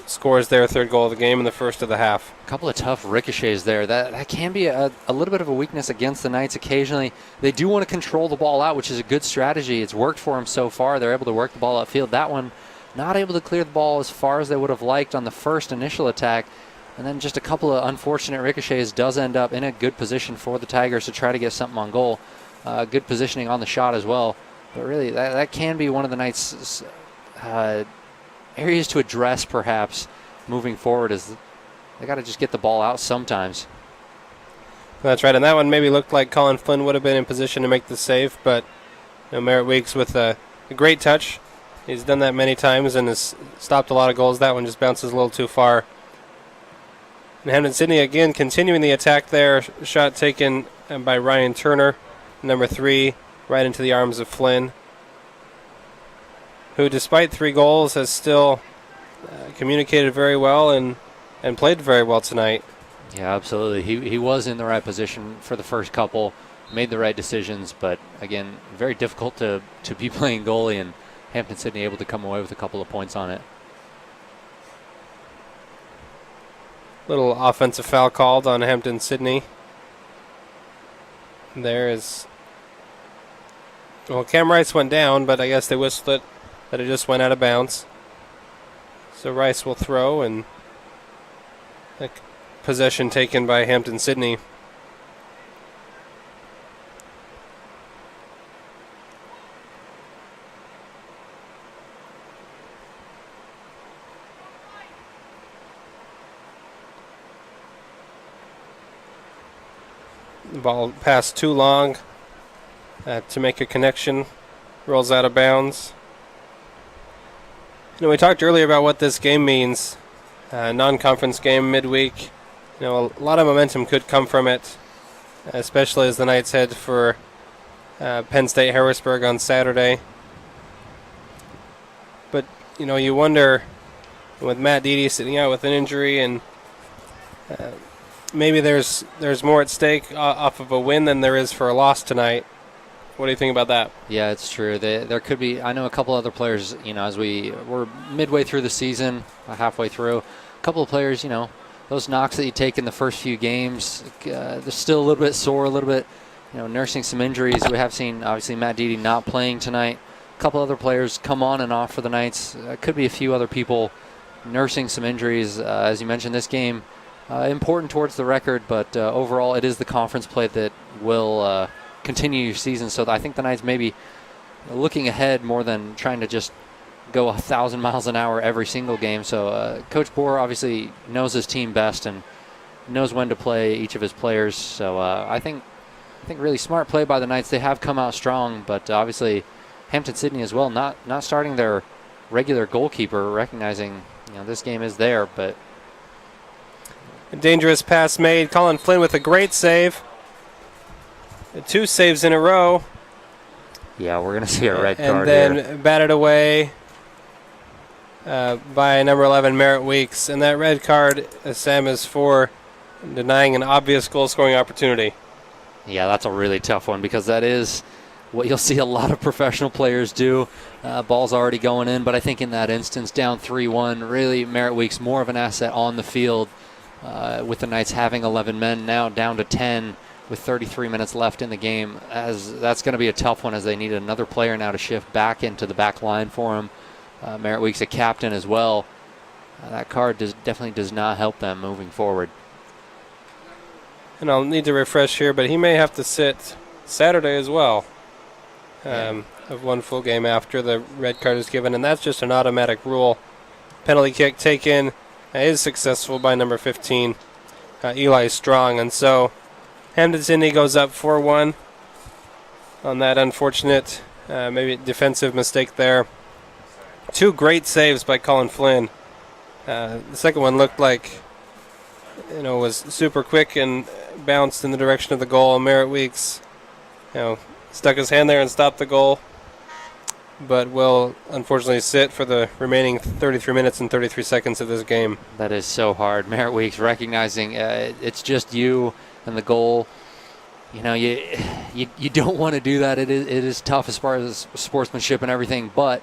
scores their third goal of the game in the first of the half. A couple of tough ricochets there. That can be a little bit of a weakness against the Knights occasionally. They do want to control the ball out, which is a good strategy. It's worked for them so far. They're able to work the ball upfield. That one, not able to clear the ball as far as they would have liked on the first initial attack. And then just a couple of unfortunate ricochets does end up in a good position for the Tigers to try to get something on goal. Good positioning on the shot as well. But really, that can be one of the Knights' areas to address perhaps moving forward, is they got to just get the ball out sometimes. That's right, and that one maybe looked like Colin Flynn would have been in position to make the save, but Merritt Weeks with a great touch. He's done that many times and has stopped a lot of goals. That one just bounces a little too far. And Hampden-Sydney again continuing the attack there. Shot taken by Ryan Turner, number 3, right into the arms of Flynn, who despite 3 goals has still communicated very well and played very well tonight. Yeah, absolutely. He was in the right position for the first couple, made the right decisions, but again, very difficult to be playing goalie, and Hampden-Sydney able to come away with a couple of points on it. Little offensive foul called on Hampden-Sydney. There is... Well, Cam Rice went down, but I guess they whistled it, that it just went out of bounds. So Rice will throw, and possession taken by Hampden-Sydney. The ball passed too long to make a connection. Rolls out of bounds. We talked earlier about what this game means. Non-conference game midweek. A lot of momentum could come from it, especially as the Knights head for Penn State Harrisburg on Saturday. But you wonder, with Matt Deedy sitting out with an injury, and maybe there's more at stake off of a win than there is for a loss tonight. What do you think about that? Yeah, it's true. There could be. I know a couple other players. As we're midway through the season, halfway through, a couple of players. Those knocks that you take in the first few games, they're still a little bit sore, a little bit, nursing some injuries. We have seen obviously Matt Deedy not playing tonight. A couple other players come on and off for the Knights. Could be a few other people nursing some injuries. As you mentioned, this game important towards the record, but overall, it is the conference play that will continue your season. So I think the Knights may be looking ahead more than trying to just go 1,000 miles an hour every single game. So Coach Bohr obviously knows his team best and knows when to play each of his players. So I think really smart play by the Knights. They have come out strong, but obviously Hampden-Sydney as well, not starting their regular goalkeeper, recognizing this game is there. But a dangerous pass made. Colin Flynn with a great save. 2 saves in a row. Yeah, we're going to see a red card and here. then batted away by number 11, Merritt Weeks. And that red card, Sam, is for denying an obvious goal-scoring opportunity. Yeah, that's a really tough one because that is what you'll see a lot of professional players do. Ball's already going in, but I think in that instance, down 3-1, really Merritt Weeks more of an asset on the field with the Knights having 11 men, now down to 10 with 33 minutes left in the game. As that's going to be a tough one as they need another player now to shift back into the back line for him. Merritt Weeks a captain as well. That card definitely does not help them moving forward. And I'll need to refresh here, but he may have to sit Saturday as well. Of one full game after the red card is given, and that's just an automatic rule. Penalty kick taken is successful by number 15, Eli Strong, and so Hampden-Sydney goes up 4-1 on that unfortunate maybe defensive mistake there. 2 great saves by Colin Flynn. The second one looked like was super quick and bounced in the direction of the goal. Merritt Weeks stuck his hand there and stopped the goal, but will unfortunately sit for the remaining 33 minutes and 33 seconds of this game. That is so hard. Merritt Weeks recognizing it's just you and the goal. You don't want to do that. It is tough as far as sportsmanship and everything, but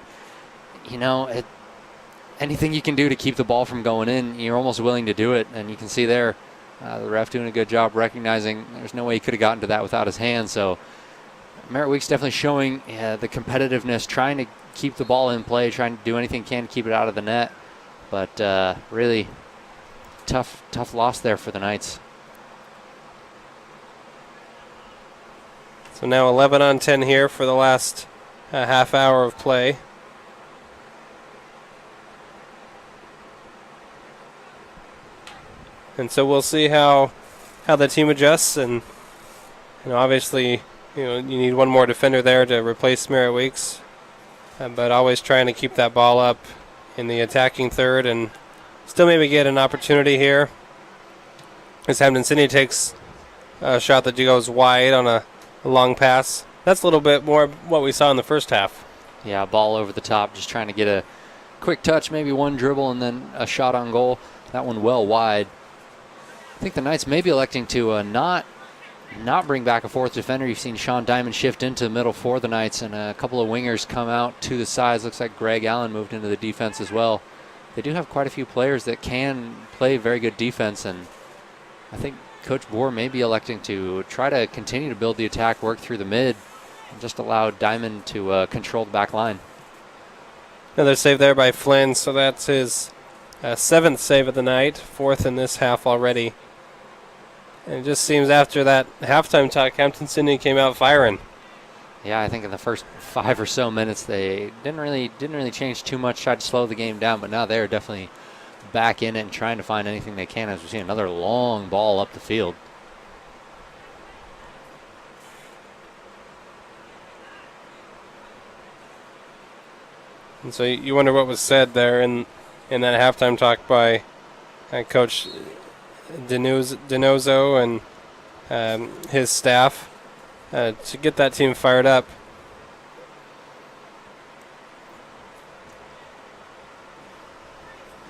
anything you can do to keep the ball from going in, you're almost willing to do it. And you can see there the ref doing a good job recognizing there's no way he could have gotten to that without his hand. So Merritt Weeks definitely showing the competitiveness, trying to keep the ball in play, trying to do anything he can to keep it out of the net. But really tough loss there for the Knights. So now 11 on 10 here for the last half hour of play. And so we'll see how the team adjusts, and obviously you need one more defender there to replace Merritt Weeks, but always trying to keep that ball up in the attacking third and still maybe get an opportunity here as Hampden-Sydney takes a shot that goes wide on a long pass. That's a little bit more what we saw in the first half. Yeah, ball over the top, just trying to get a quick touch, maybe one dribble, and then a shot on goal. That one well wide. I think the Knights may be electing to not bring back a fourth defender. You've seen Sean Diamond shift into the middle for the Knights, and a couple of wingers come out to the sides. Looks like Greg Allen moved into the defense as well. They do have quite a few players that can play very good defense, and I think Coach Bohr may be electing to try to continue to build the attack, work through the mid, and just allow Diamond to control the back line. Another save there by Flynn, so that's his 7th save of the night, 4th in this half already. And it just seems after that halftime talk, Hampden-Sydney came out firing. Yeah, I think in the first 5 or so minutes they didn't really change too much, tried to slow the game down, but now they're definitely back in it and trying to find anything they can as we see another long ball up the field. And so you wonder what was said there in that halftime talk by Coach Dinozo and his staff to get that team fired up.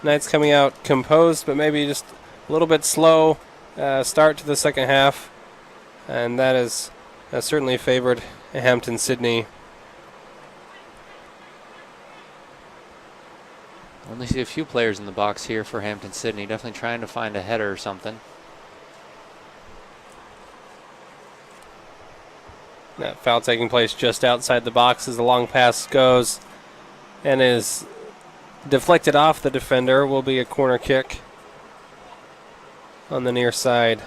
Knights coming out composed, but maybe just a little bit slow start to the second half, and that is certainly favored Hampden-Sydney. Only see a few players in the box here for Hampden-Sydney, definitely trying to find a header or something. That foul taking place just outside the box as the long pass goes and is deflected off the defender. Will be a corner kick on the near side.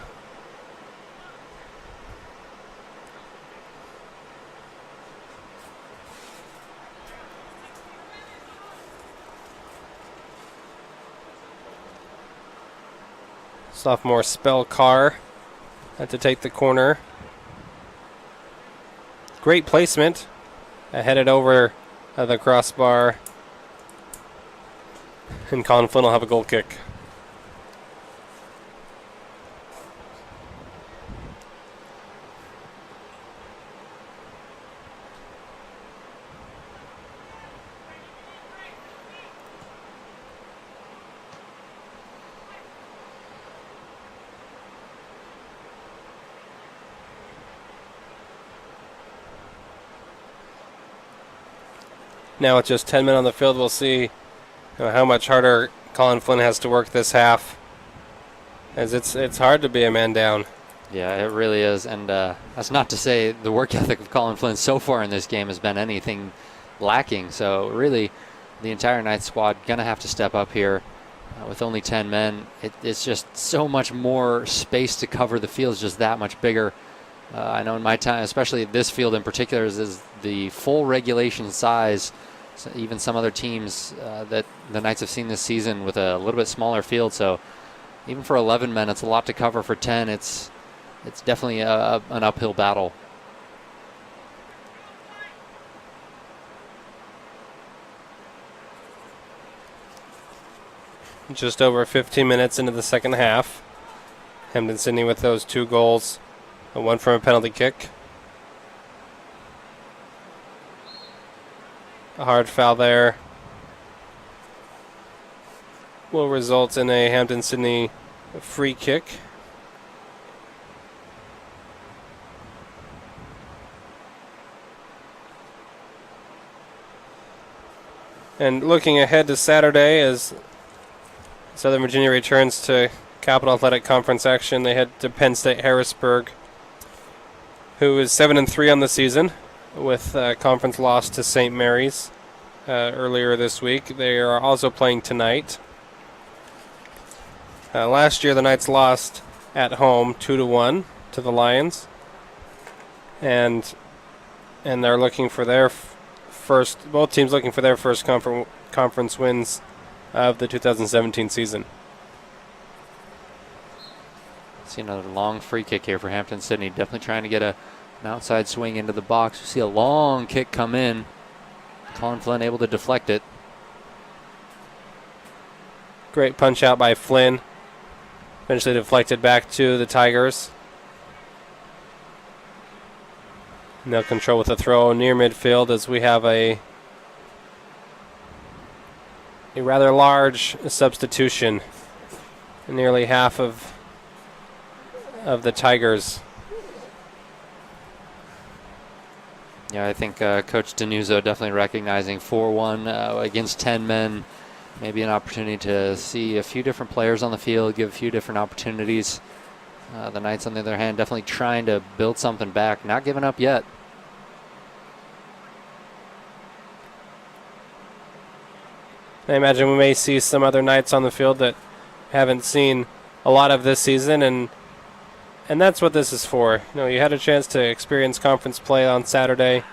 Sophomore Spell Carr had to take the corner. Great placement. Headed over the crossbar. And Colin Flynn will have a goal kick. Now with just 10 men on the field, we'll see how much harder Colin Flynn has to work this half, as it's hard to be a man down. Yeah, it really is, and that's not to say the work ethic of Colin Flynn so far in this game has been anything lacking. So really, the entire Knights squad going to have to step up here. With only 10 men, it's just so much more space to cover. The field is just that much bigger. I know in my time, especially this field in particular, is the full regulation size. So even some other teams that the Knights have seen this season with a little bit smaller field. So even for 11 men, it's a lot to cover. For 10, it's definitely an uphill battle. Just over 15 minutes into the second half. Hampden-Sydney with those 2 goals. One from a penalty kick. A hard foul there will result in a Hampden-Sydney free kick. And looking ahead to Saturday as Southern Virginia returns to Capital Athletic Conference action, they head to Penn State Harrisburg, who is 7-3 on the season, with a conference loss to St. Mary's earlier this week. They are also playing tonight. Last year, the Knights lost at home 2-1 to the Lions, and they're looking for their first. Both teams looking for their first conference wins of the 2017 season. See another long free kick here for Hampden-Sydney. Definitely trying to get an outside swing into the box. We see a long kick come in. Colin Flynn able to deflect it. Great punch out by Flynn. Eventually deflected back to the Tigers. And they'll control with a throw near midfield as we have a rather large substitution. Nearly half of the Tigers. Yeah, I think Coach Denuzzo definitely recognizing 4-1 against 10 men. Maybe an opportunity to see a few different players on the field, give a few different opportunities. The Knights, on the other hand, definitely trying to build something back, not giving up yet. I imagine we may see some other Knights on the field that haven't seen a lot of this season, and And that's what this is for. You had a chance to experience conference play on Saturday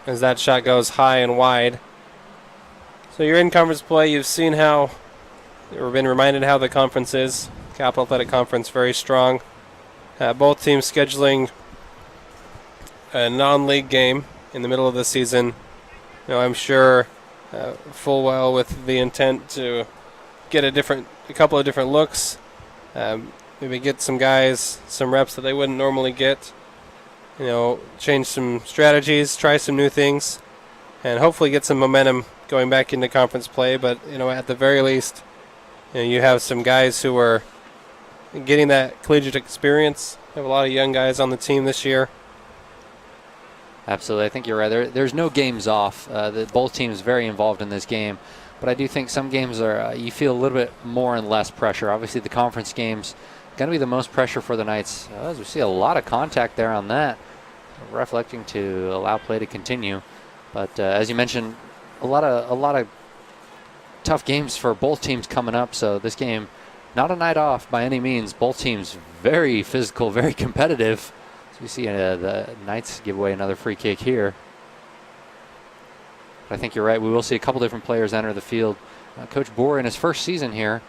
as that shot goes high and wide. So you're in conference play. You've seen how, or been reminded how the conference is. Capital Athletic Conference, very strong. Both teams scheduling a non-league game in the middle of the season. I'm sure full well with the intent to get a couple of different looks. Maybe get some guys some reps that they wouldn't normally get. Change some strategies, try some new things, and hopefully get some momentum going back into conference play. But at the very least, you have some guys who are getting that collegiate experience. You have a lot of young guys on the team this year. Absolutely, I think you're right. There's no games off. Both teams very involved in this game, but I do think some games are you feel a little bit more and less pressure. Obviously, the conference games going to be the most pressure for the Knights. As we see a lot of contact there on that, reflecting to allow play to continue. But as you mentioned, a lot of tough games for both teams coming up. So this game, not a night off by any means. Both teams very physical, very competitive. So we see the Knights give away another free kick here. But I think you're right. We will see a couple different players enter the field. Coach Boer in his first season here,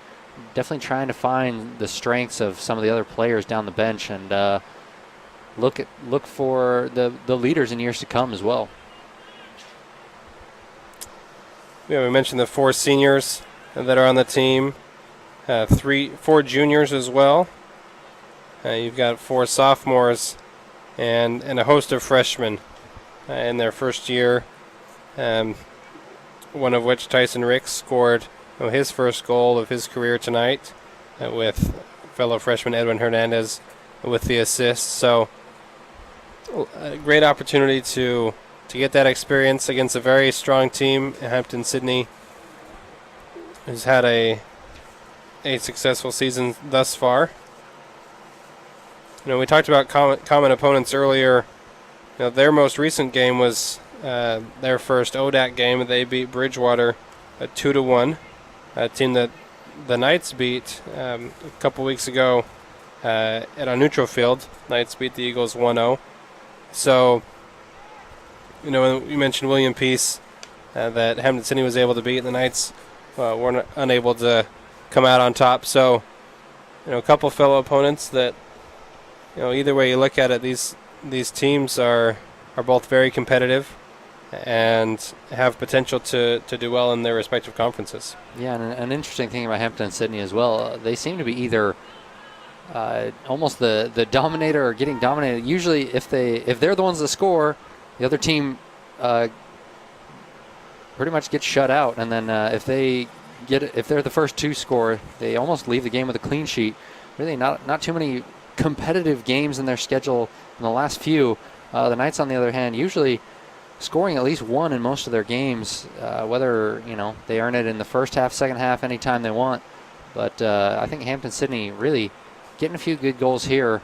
definitely trying to find the strengths of some of the other players down the bench and look for the leaders in years to come as well. Yeah, we mentioned the 4 seniors that are on the team, 4 juniors as well. You've got 4 sophomores and a host of freshmen in their first year. One of which, Tyson Ricks, scored his first goal of his career tonight, with fellow freshman Edwin Hernandez with the assist. So a great opportunity to get that experience against a very strong team, Hampden-Sydney, who's had a successful season thus far. We talked about common opponents earlier. Their most recent game was their first ODAC game. They beat Bridgewater 2-1, a team that the Knights beat a couple weeks ago at a neutral field. Knights beat the Eagles 1-0. So, you mentioned William Peace that Hampden-Sydney was able to beat, and the Knights were unable to come out on top. So, a couple fellow opponents that, either way you look at it, these teams are both very competitive and have potential to do well in their respective conferences. Yeah, and an interesting thing about Hampden-Sydney as well, they seem to be either almost the dominator or getting dominated. Usually if they're the ones that score, the other team pretty much gets shut out, and then if they're the first to score, they almost leave the game with a clean sheet. Really not too many competitive games in their schedule in the last few. The Knights, on the other hand, usually scoring at least one in most of their games, whether they earn it in the first half, second half, anytime they want. But I think Hampden-Sydney really getting a few good goals here.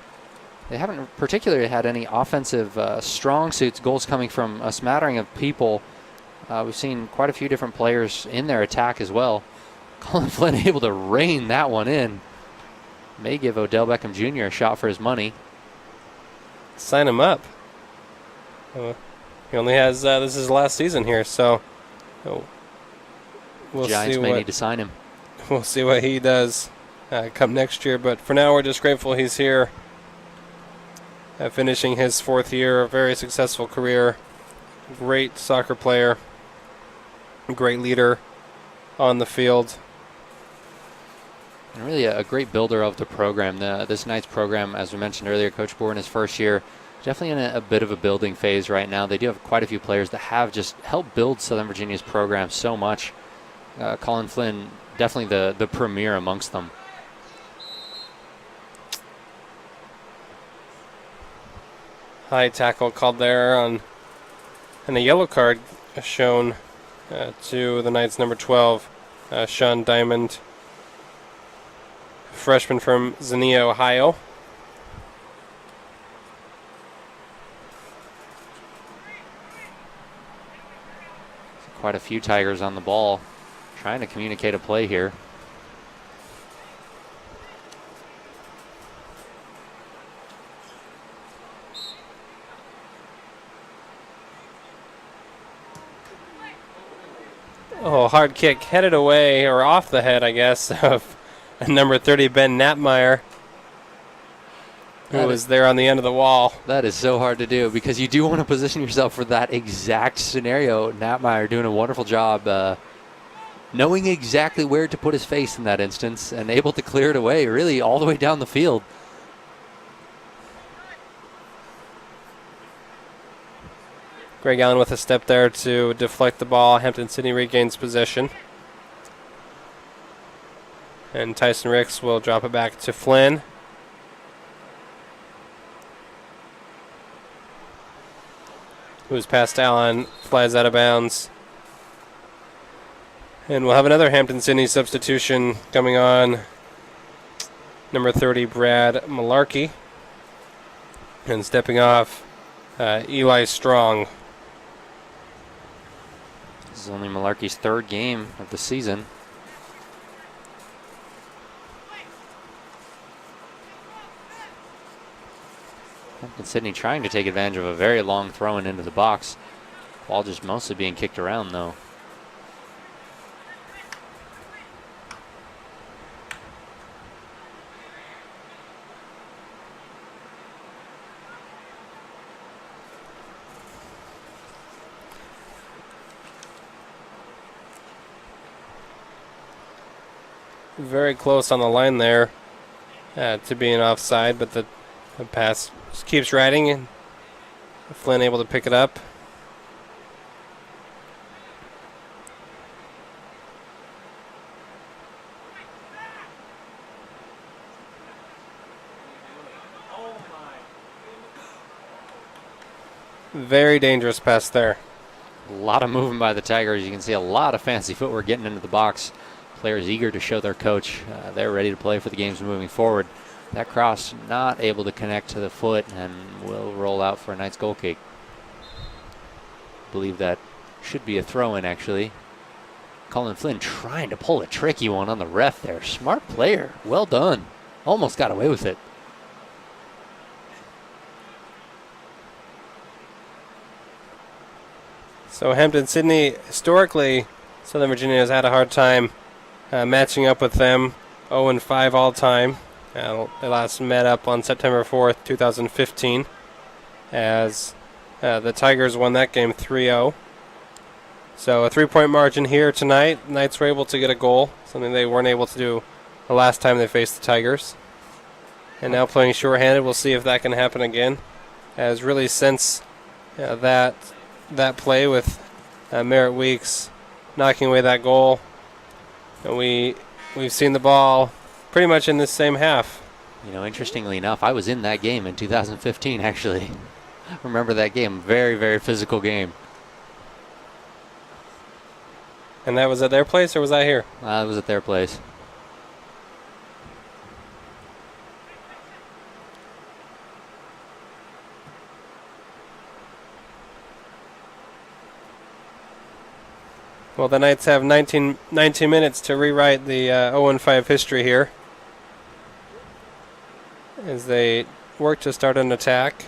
They haven't particularly had any offensive strong suits, goals coming from a smattering of people. We've seen quite a few different players in their attack as well. Colin Flynn able to rein that one in. May give Odell Beckham Jr. a shot for his money. Sign him up. He only has this is his last season here, so we'll Giants see may need to sign him. We'll see what he does come next year. But for now, we're just grateful he's here, finishing his 4th year, a very successful career. Great soccer player, great leader on the field. And really a great builder of the program. This Knights program, as we mentioned earlier, Coach Boer in his first year, definitely in a bit of a building phase right now. They do have quite a few players that have just helped build Southern Virginia's program so much. Colin Flynn, definitely the premier amongst them. High tackle called there and a yellow card shown to the Knights' number 12, Sean Diamond, freshman from Xenia, Ohio. Quite a few Tigers on the ball, trying to communicate a play here. Oh, hard kick headed away, or off the head, I guess, of number 30, Ben Knapmeyer, who was there on the end of the wall. That is so hard to do because you do want to position yourself for that exact scenario. Knapmeyer doing a wonderful job knowing exactly where to put his face in that instance and able to clear it away really all the way down the field. Greg Allen with a step there to deflect the ball. Hampden-Sydney regains possession. And Tyson Ricks will drop it back to Flynn. Who's past Allen, flies out of bounds. And we'll have another Hampden-Sydney substitution coming on. Number 30, Brad Malarkey. And stepping off, Eli Strong. This is only Malarkey's third game of the season. Hampden-Sydney trying to take advantage of a very long throw-in into the box. Ball just mostly being kicked around, though. Very close on the line there to being offside, but the pass just keeps riding, and Flynn able to pick it up. Very dangerous pass there. A lot of movement by the Tigers. You can see a lot of fancy footwork getting into the box. Players eager to show their coach they're ready to play for the games moving forward. That cross not able to connect to the foot and will roll out for a Knights goal kick. I believe that should be a throw-in, actually. Colin Flynn trying to pull a tricky one on the ref there. Smart player. Well done. Almost got away with it. So Hampden-Sydney, historically, Southern Virginia has had a hard time matching up with them. 0-5 all time. They last met up on September 4th, 2015, as the Tigers won that game 3-0. So a 3-point margin here tonight. Knights were able to get a goal, something they weren't able to do the last time they faced the Tigers. And now playing shorthanded, we'll see if that can happen again. As really since that play with Merritt Weeks knocking away that goal, and we've seen the ball pretty much in this same half. You know, interestingly enough, I was in that game in 2015, actually. Remember that game. Very, very physical game. And that was at their place, or was that here? It was at their place. Well, the Knights have 19 minutes to rewrite the 0-5 history here, as they work to start an attack.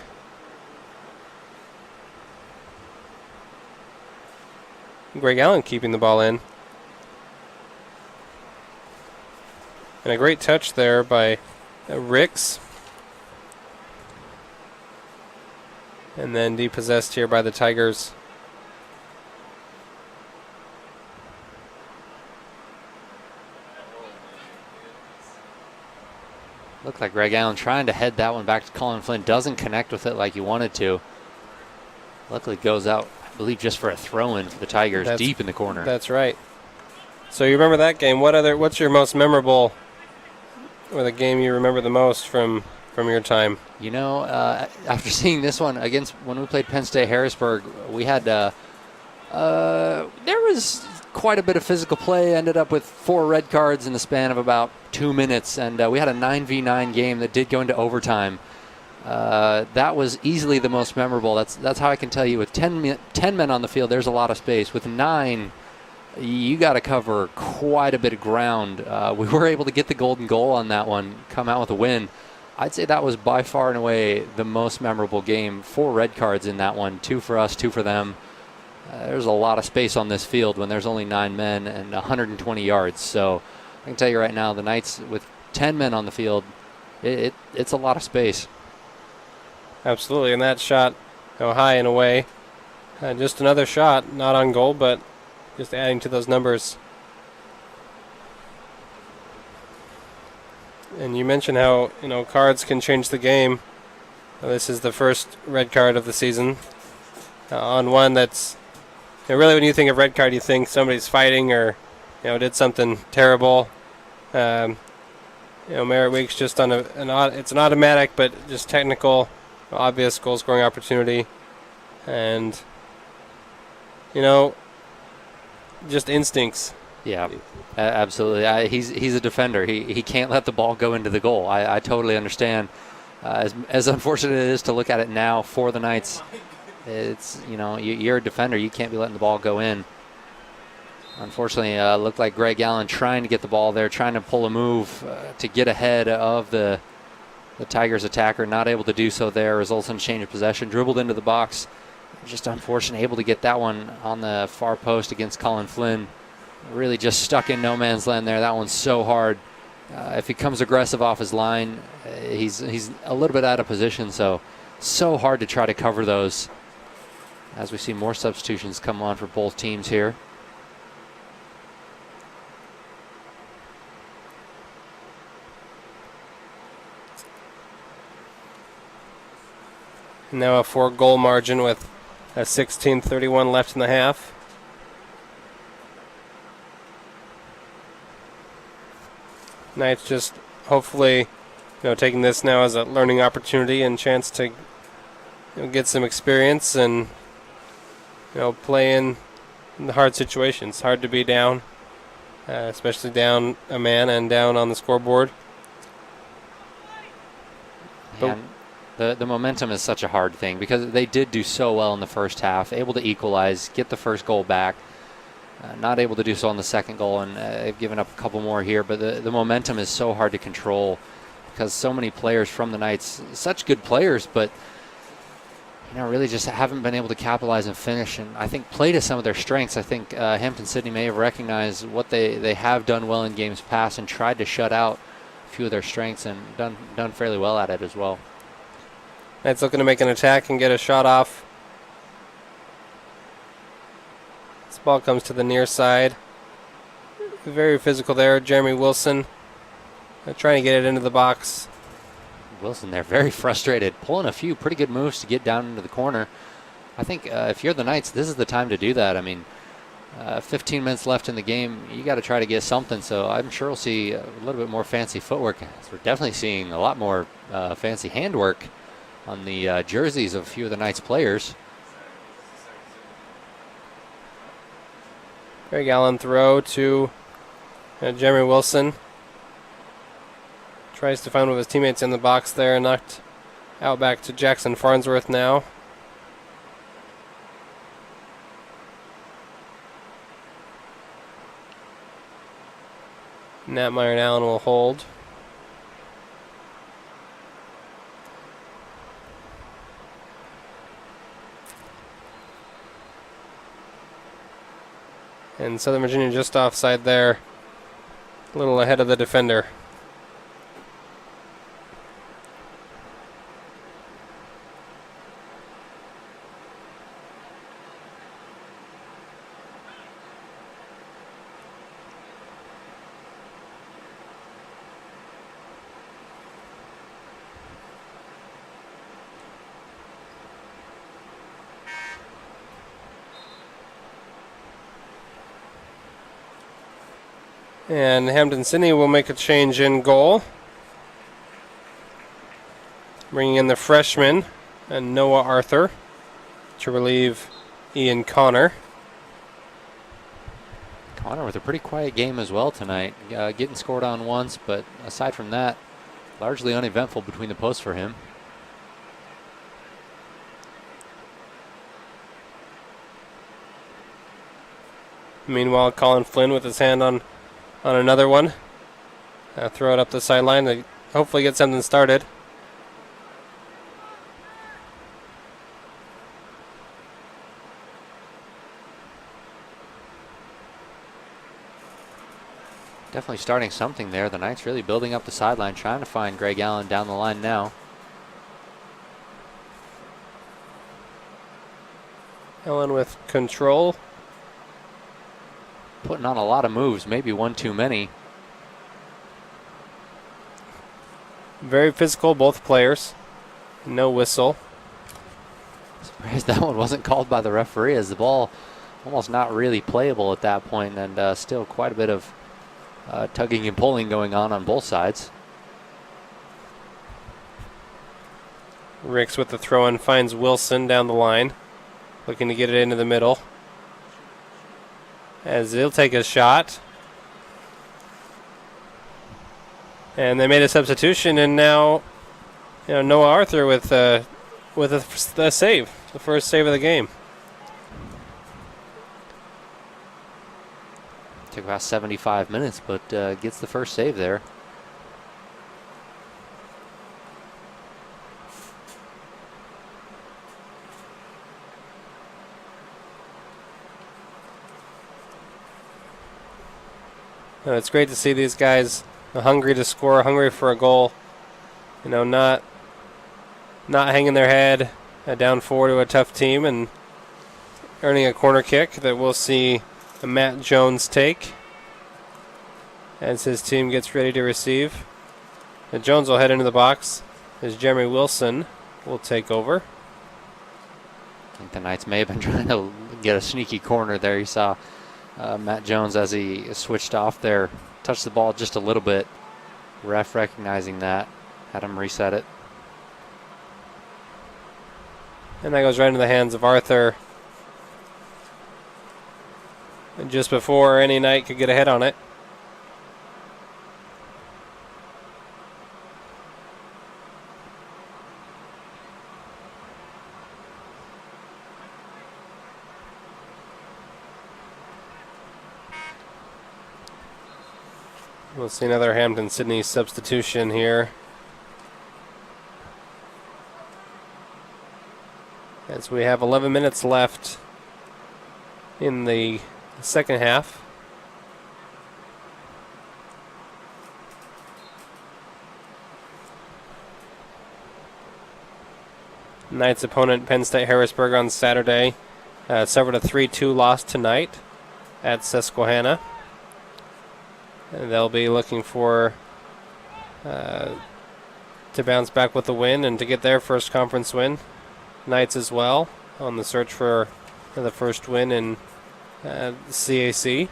Greg Allen keeping the ball in. And a great touch there by Ricks. And then depossessed here by the Tigers. Looked like Greg Allen trying to head that one back to Colin Flynn. Doesn't connect with it like he wanted to. Luckily goes out, I believe, just for a throw-in for the Tigers deep in the corner. That's right. So you remember that game. What's your most memorable, or the game you remember the most from your time? You know, after seeing this one against when we played Penn State Harrisburg, we had there was quite a bit of physical play. Ended up with 4 red cards in the span of about 2 minutes, and we had a 9v9 game that did go into overtime. That was easily the most memorable. That's how I can tell you. With 10 men on the field, there's a lot of space. With 9, you got to cover quite a bit of ground. We were able to get the golden goal on that one, come out with a win. I'd say that was by far and away the most memorable game. 4 red cards in that one, 2 for us, 2 for them. there's a lot of space on this field when there's only 9 men and 120 yards. So I can tell you right now, the Knights with 10 men on the field, it's a lot of space. Absolutely, and that shot high and away. Just another shot, not on goal, but just adding to those numbers. And you mentioned how cards can change the game. This is the first red card of the season on one that's really, when you think of red card, you think somebody's fighting or did something terrible. Merritt Weeks just on it's an automatic, but just technical, obvious goal scoring opportunity, and just instincts. Yeah, absolutely. He's a defender. He can't let the ball go into the goal. I totally understand. As unfortunate it is to look at it now for the Knights, it's you're a defender. You can't be letting the ball go in. Unfortunately, looked like Greg Allen trying to get the ball there, trying to pull a move to get ahead of the Tigers attacker. Not able to do so there. Results in a change of possession. Dribbled into the box. Just unfortunate, able to get that one on the far post against Colin Flynn. Really just stuck in no man's land there. That one's so hard. If he comes aggressive off his line, he's a little bit out of position, so hard to try to cover those. As we see more substitutions come on for both teams here. Now a 4-goal margin with a 16:31 left in the half. Knights just hopefully, taking this now as a learning opportunity and chance to get some experience and play in the hard situations. Hard to be down, especially down a man and down on the scoreboard. And the momentum is such a hard thing because they did do so well in the first half, able to equalize, get the first goal back. Not able to do so on the second goal, and they've given up a couple more here. But the momentum is so hard to control because so many players from the Knights, such good players, but really just haven't been able to capitalize and finish. And I think play to some of their strengths. I think Hampden-Sydney may have recognized what they have done well in games past and tried to shut out a few of their strengths and done fairly well at it as well. Knights looking to make an attack and get a shot off. This ball comes to the near side. Very physical there. Jeremy Wilson trying to get it into the box. Wilson there, very frustrated, pulling a few pretty good moves to get down into the corner. I think if you're the Knights, this is the time to do that. I mean, 15 minutes left in the game. You got to try to get something, so I'm sure we'll see a little bit more fancy footwork. We're definitely seeing a lot more fancy handwork on the jerseys of a few of the Knights players. Greg Allen throw to Jeremy Wilson. Tries to find one of his teammates in the box there. Knocked out back to Jackson Farnsworth now. Nat Meyer and Allen will hold. And Southern Virginia just offside there, a little ahead of the defender. And Hampden-Sydney will make a change in goal. Bringing in the freshman, Noah Arthur, to relieve Ian Connor. Connor with a pretty quiet game as well tonight. Getting scored on once, but aside from that, largely uneventful between the posts for him. Meanwhile, Colin Flynn with his hand on another one. Throw it up the sideline to hopefully get something started. Definitely starting something there. The Knights really building up the sideline, trying to find Greg Allen down the line now. Allen with control. Putting on a lot of moves, maybe one too many. Very physical, both players. No whistle. Surprised that one wasn't called by the referee, as the ball almost not really playable at that point, and still quite a bit of tugging and pulling going on both sides. Ricks with the throw-in finds Wilson down the line, looking to get it into the middle. As he'll take a shot. And they made a substitution, and now Noah Arthur with a save, the first save of the game. Took about 75 minutes, but gets the first save there. It's great to see these guys hungry to score, hungry for a goal. Not hanging their head down 4 to a tough team, and earning a corner kick that we'll see Matt Jones take as his team gets ready to receive. And Jones will head into the box as Jeremy Wilson will take over. I think the Knights may have been trying to get a sneaky corner there. You saw Matt Jones, as he switched off there, touched the ball just a little bit. Ref recognizing that, had him reset it. And that goes right into the hands of Arthur. And just before any Knight could get a hit on it. We'll see another Hampden-Sydney substitution here. As we have 11 minutes left in the second half. Knights opponent Penn State Harrisburg on Saturday suffered a 3-2 loss tonight at Susquehanna. And they'll be looking for to bounce back with a win and to get their first conference win. Knights as well on the search for the first win in CAC.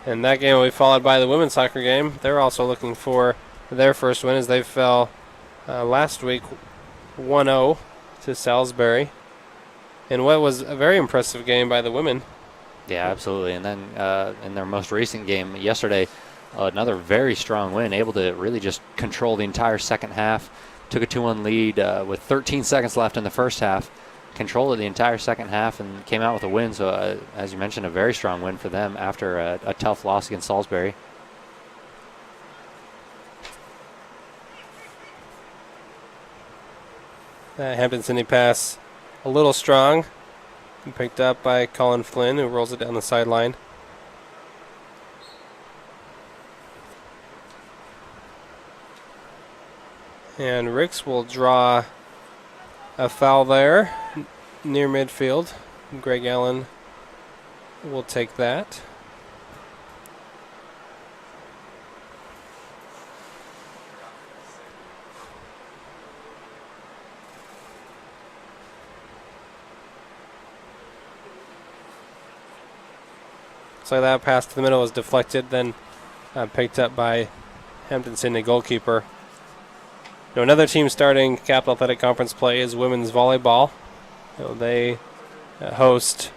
And that game will be followed by the women's soccer game. They're also looking for their first win as they fell last week 1-0 to Salisbury. In what was a very impressive game by the women. Yeah, absolutely. And then in their most recent game yesterday, another very strong win, able to really just control the entire second half. Took a 2-1 lead with 13 seconds left in the first half. Controlled the entire second half and came out with a win. So, as you mentioned, a very strong win for them after a tough loss against Salisbury. Hampden-Sydney pass a little strong. Picked up by Colin Flynn, who rolls it down the sideline. And Ricks will draw a foul there near midfield. Greg Allen will take that. So that pass to the middle was deflected, then picked up by Hampden-Sydney goalkeeper. Now another team starting Capital Athletic Conference play is women's volleyball. They host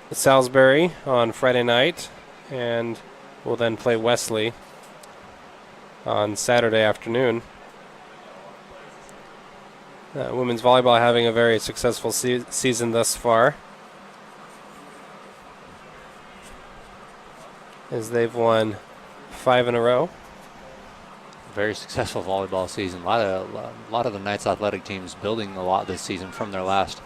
Salisbury on Friday night and will then play Wesley on Saturday afternoon. Women's volleyball having a very successful season thus far, as they've won 5 in a row. Very successful volleyball season. A lot of the Knights athletic teams building a lot this season from their last.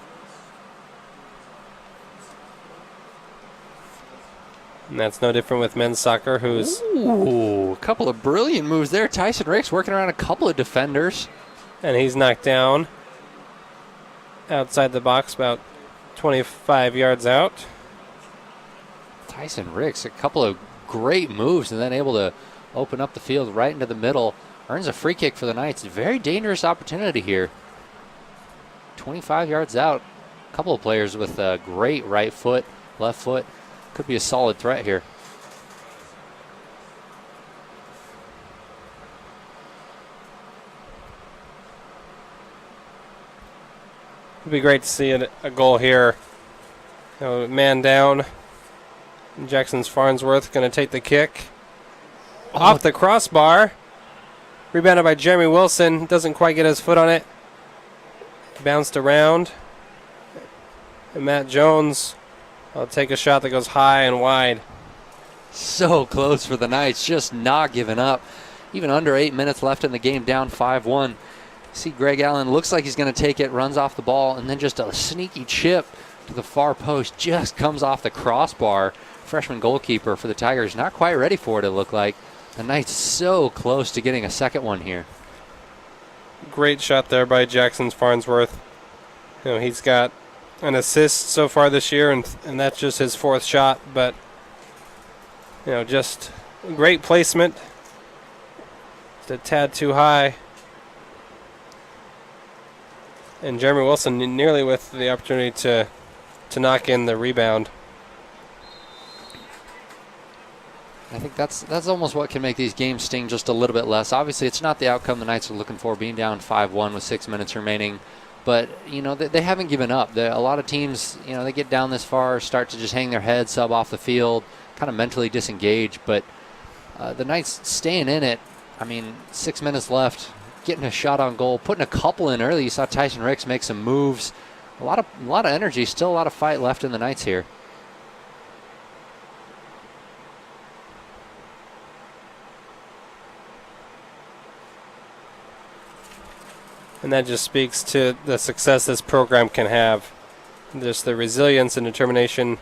And that's no different with men's soccer, who's... Ooh, a couple of brilliant moves there. Tyson Ricks working around a couple of defenders. And he's knocked down outside the box, about 25 yards out. Tyson Ricks, a couple of great moves and then able to open up the field right into the middle. Earns a free kick for the Knights. Very dangerous opportunity here. 25 yards out. A couple of players with a great right foot, left foot. Could be a solid threat here. It'd be great to see a goal here. Man down. Jackson's Farnsworth going to take the kick. Off the crossbar. Rebounded by Jeremy Wilson. Doesn't quite get his foot on it. Bounced around. And Matt Jones will take a shot that goes high and wide. So close for the Knights. Just not giving up. Even under 8 minutes left in the game, down 5-1. See Greg Allen looks like he's going to take it, runs off the ball, and then just a sneaky chip to the far post. Just comes off the crossbar. Freshman goalkeeper for the Tigers not quite ready for it, it looked like. The Knights so close to getting a second one here. Great shot there by Jackson's Farnsworth. He's got an assist so far this year, and that's just his 4th shot. But, just great placement. Just a tad too high. And Jeremy Wilson nearly with the opportunity to knock in the rebound. I think that's almost what can make these games sting just a little bit less. Obviously, it's not the outcome the Knights are looking for, being down 5-1 with 6 minutes remaining. But, they haven't given up. A lot of teams, they get down this far, start to just hang their head, sub off the field, kind of mentally disengage. But the Knights staying in it, 6 minutes left, getting a shot on goal, putting a couple in early. You saw Tyson Ricks make some moves. A lot of energy, still a lot of fight left in the Knights here. And that just speaks to the success this program can have. Just the resilience and determination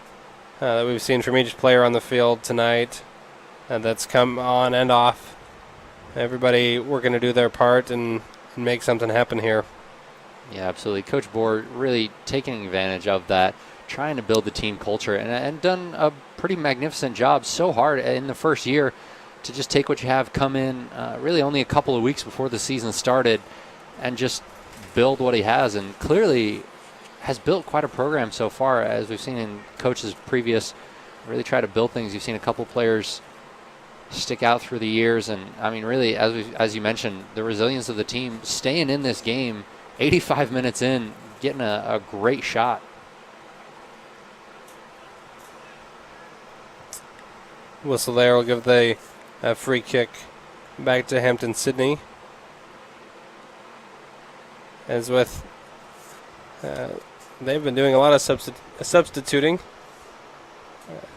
that we've seen from each player on the field tonight. That's come on and off. Everybody working to do their part and make something happen here. Yeah, absolutely. Coach Bohr really taking advantage of that, trying to build the team culture, and done a pretty magnificent job so hard in the first year to just take what you have, come in really only a couple of weeks before the season started, and just build what he has, and clearly has built quite a program so far, as we've seen in coaches previous, really try to build things. You've seen a couple players stick out through the years, and really, as you mentioned, the resilience of the team, staying in this game, 85 minutes in, getting a great shot. Whistle there will give the free kick back to Hampden-Sydney. As with, they've been doing a lot of substituting.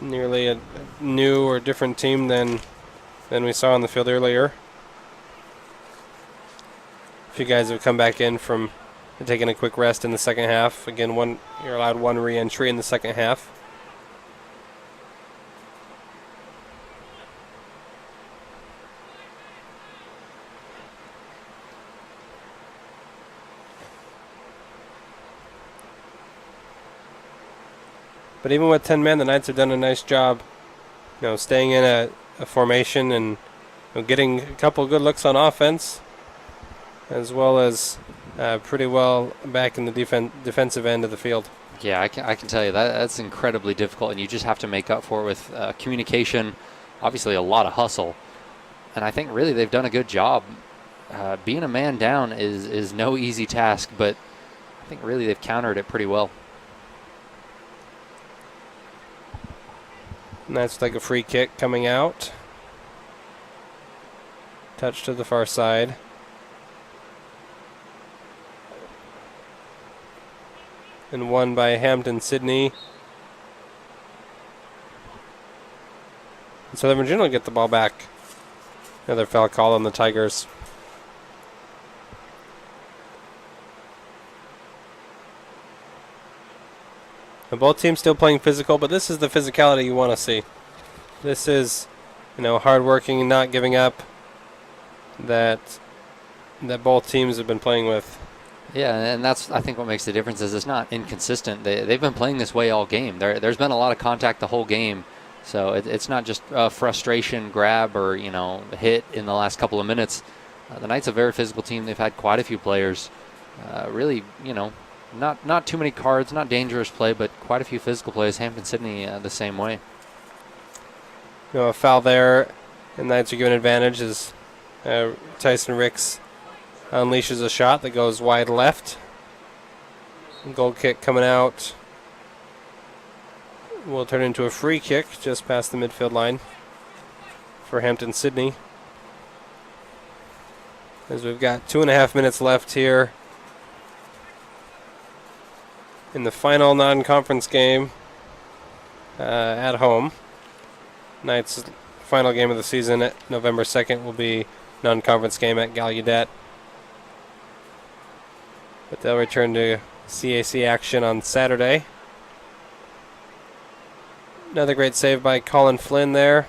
Nearly a new or different team than we saw on the field earlier. A few guys have come back in from taking a quick rest in the second half. Again, you're allowed one re-entry in the second half. But even with 10 men, the Knights have done a nice job, staying in a formation and getting a couple good looks on offense, as well as pretty well back in the defensive end of the field. Yeah, I can tell you that's incredibly difficult, and you just have to make up for it with communication, obviously a lot of hustle. And I think really they've done a good job. Being a man down is no easy task, but I think really they've countered it pretty well. And that's like a free kick coming out. Touch to the far side. And won by Hampden-Sydney. And Southern Virginia will get the ball back. Another foul call on the Tigers. And both teams still playing physical, but this is the physicality you want to see. This is, hardworking and not giving up that both teams have been playing with. Yeah, and that's, I think, what makes the difference is it's not inconsistent. They've been playing this way all game. There's been a lot of contact the whole game, so it's not just a frustration grab or hit in the last couple of minutes. The Knights are a very physical team. They've had quite a few players. Really, not too many cards, not dangerous play, but quite a few physical plays. Hampden-Sydney the same way. A foul there, and Knights are given advantage as Tyson Ricks unleashes a shot that goes wide left. Goal kick coming out will turn into a free kick just past the midfield line for Hampden-Sydney. As we've got 2.5 minutes left here in the final non-conference game at home. Knights' final game of the season at November 2nd will be non-conference game at Gallaudet. But they'll return to CAC action on Saturday. Another great save by Colin Flynn there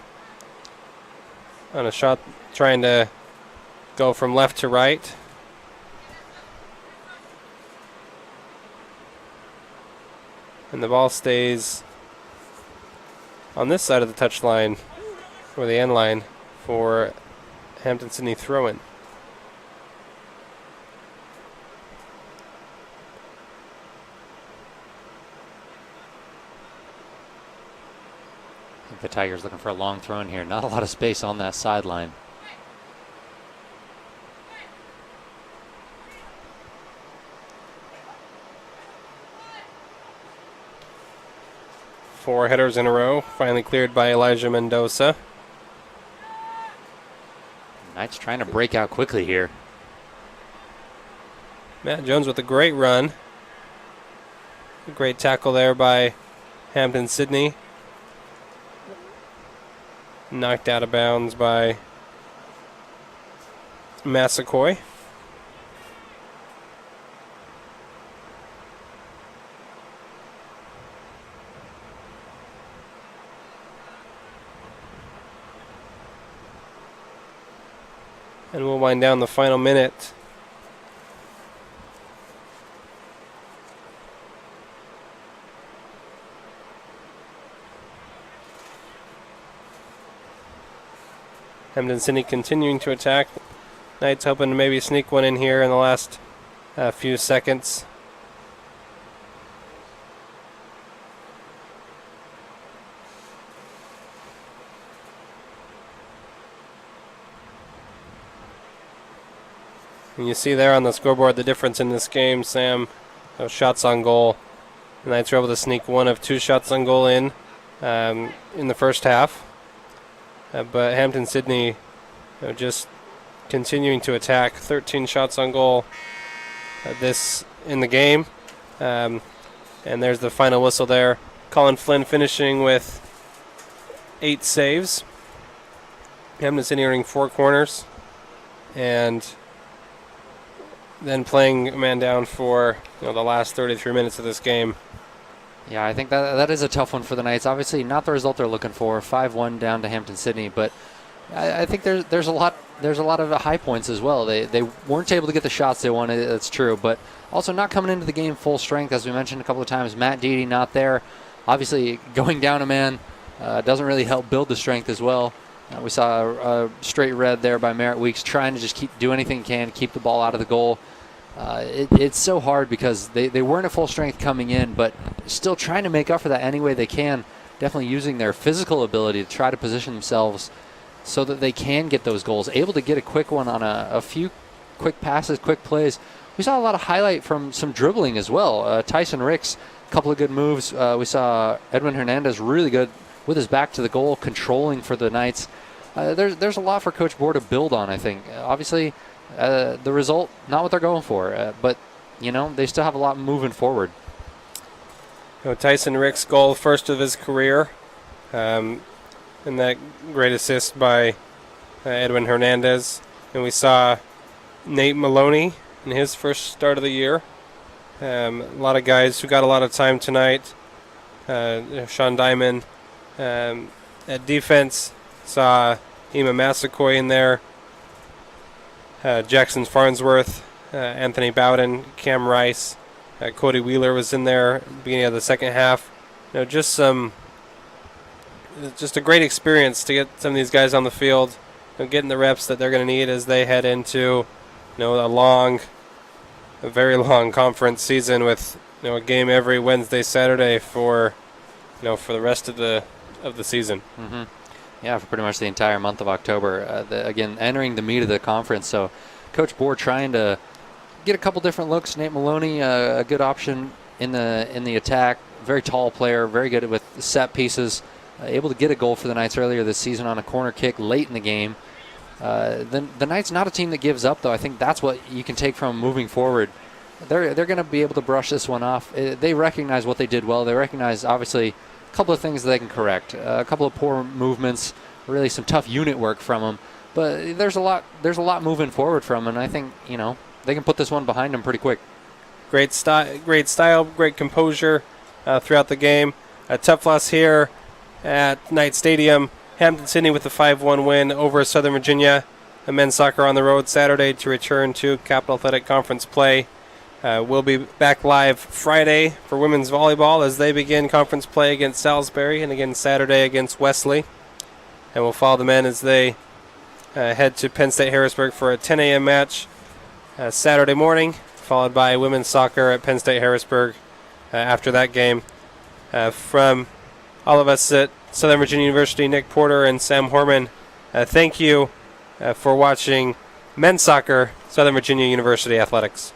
on a shot trying to go from left to right. And the ball stays on this side of the touchline, or the end line, for Hampden-Sydney throw-in. I think the Tigers looking for a long throw in here. Not a lot of space on that sideline. Four headers in a row, finally cleared by Elijah Mendoza. Knights trying to break out quickly here. Matt Jones with a great run. A great tackle there by Hampden-Sydney. Knocked out of bounds by Massaquoi. And we'll wind down the final minute. Hampden-Sydney continuing to attack. Knights hoping to maybe sneak one in here in the last few seconds. And you see there on the scoreboard the difference in this game, Sam. Those shots on goal. The Knights were able to sneak one of two shots on goal in the first half. But Hampden-Sydney just continuing to attack. 13 shots on goal this in the game. And there's the final whistle there. Colin Flynn finishing with 8 saves. Hampden-Sydney earning 4 corners. And then playing a man down for the last 33 minutes of this game. Yeah, I think that is a tough one for the Knights. Obviously, not the result they're looking for. 5-1 down to Hampden-Sydney, but I think there's a lot of high points as well. They weren't able to get the shots they wanted. That's true, but also not coming into the game full strength, as we mentioned a couple of times. Matt Deedy not there. Obviously, going down a man doesn't really help build the strength as well. We saw a straight red there by Merritt Weeks, trying to just do anything he can to keep the ball out of the goal. It's so hard because they weren't at full strength coming in, but still trying to make up for that any way they can. Definitely using their physical ability to try to position themselves so that they can get those goals. Able to get a quick one on a few quick passes, quick plays. We saw a lot of highlight from some dribbling as well. Tyson Ricks, a couple of good moves. We saw Edwin Hernandez really good with his back to the goal, controlling for the Knights. There's a lot for Coach Bohr to build on, I think. Obviously, the result, not what they're going for, but, they still have a lot moving forward. Tyson Ricks' goal, first of his career, and that great assist by Edwin Hernandez. And we saw Nate Maloney in his first start of the year. A lot of guys who got a lot of time tonight. Sean Diamond, At defense, saw Ema Massaquoi in there, Jackson Farnsworth, Anthony Bowden, Cam Rice, Cody Wheeler was in there at the beginning of the second half. Just a great experience to get some of these guys on the field, getting the reps that they're going to need as they head into a very long conference season with a game every Wednesday, Saturday for the rest of the season. Mm-hmm. Yeah, for pretty much the entire month of October. Again, entering the meat of the conference. So, Coach Bohr trying to get a couple different looks. Nate Maloney, a good option in the attack. Very tall player, very good with set pieces. Able to get a goal for the Knights earlier this season on a corner kick late in the game. The Knights not a team that gives up, though. I think that's what you can take from moving forward. They're going to be able to brush this one off. They recognize what they did well. They recognize, obviously, a couple of things that they can correct. A couple of poor movements, really some tough unit work from them. But there's a lot moving forward from them, and I think they can put this one behind them pretty quick. Great style, great composure throughout the game. A tough loss here at Knight Stadium. Hampden-Sydney with a 5-1 win over Southern Virginia. The men's soccer on the road Saturday to return to Capital Athletic Conference play. We'll be back live Friday for women's volleyball as they begin conference play against Salisbury and again Saturday against Wesley. And we'll follow the men as they head to Penn State Harrisburg for a 10 a.m. match Saturday morning, followed by women's soccer at Penn State Harrisburg after that game. From all of us at Southern Virginia University, Nick Porter and Sam Horman, thank you for watching men's soccer, Southern Virginia University Athletics.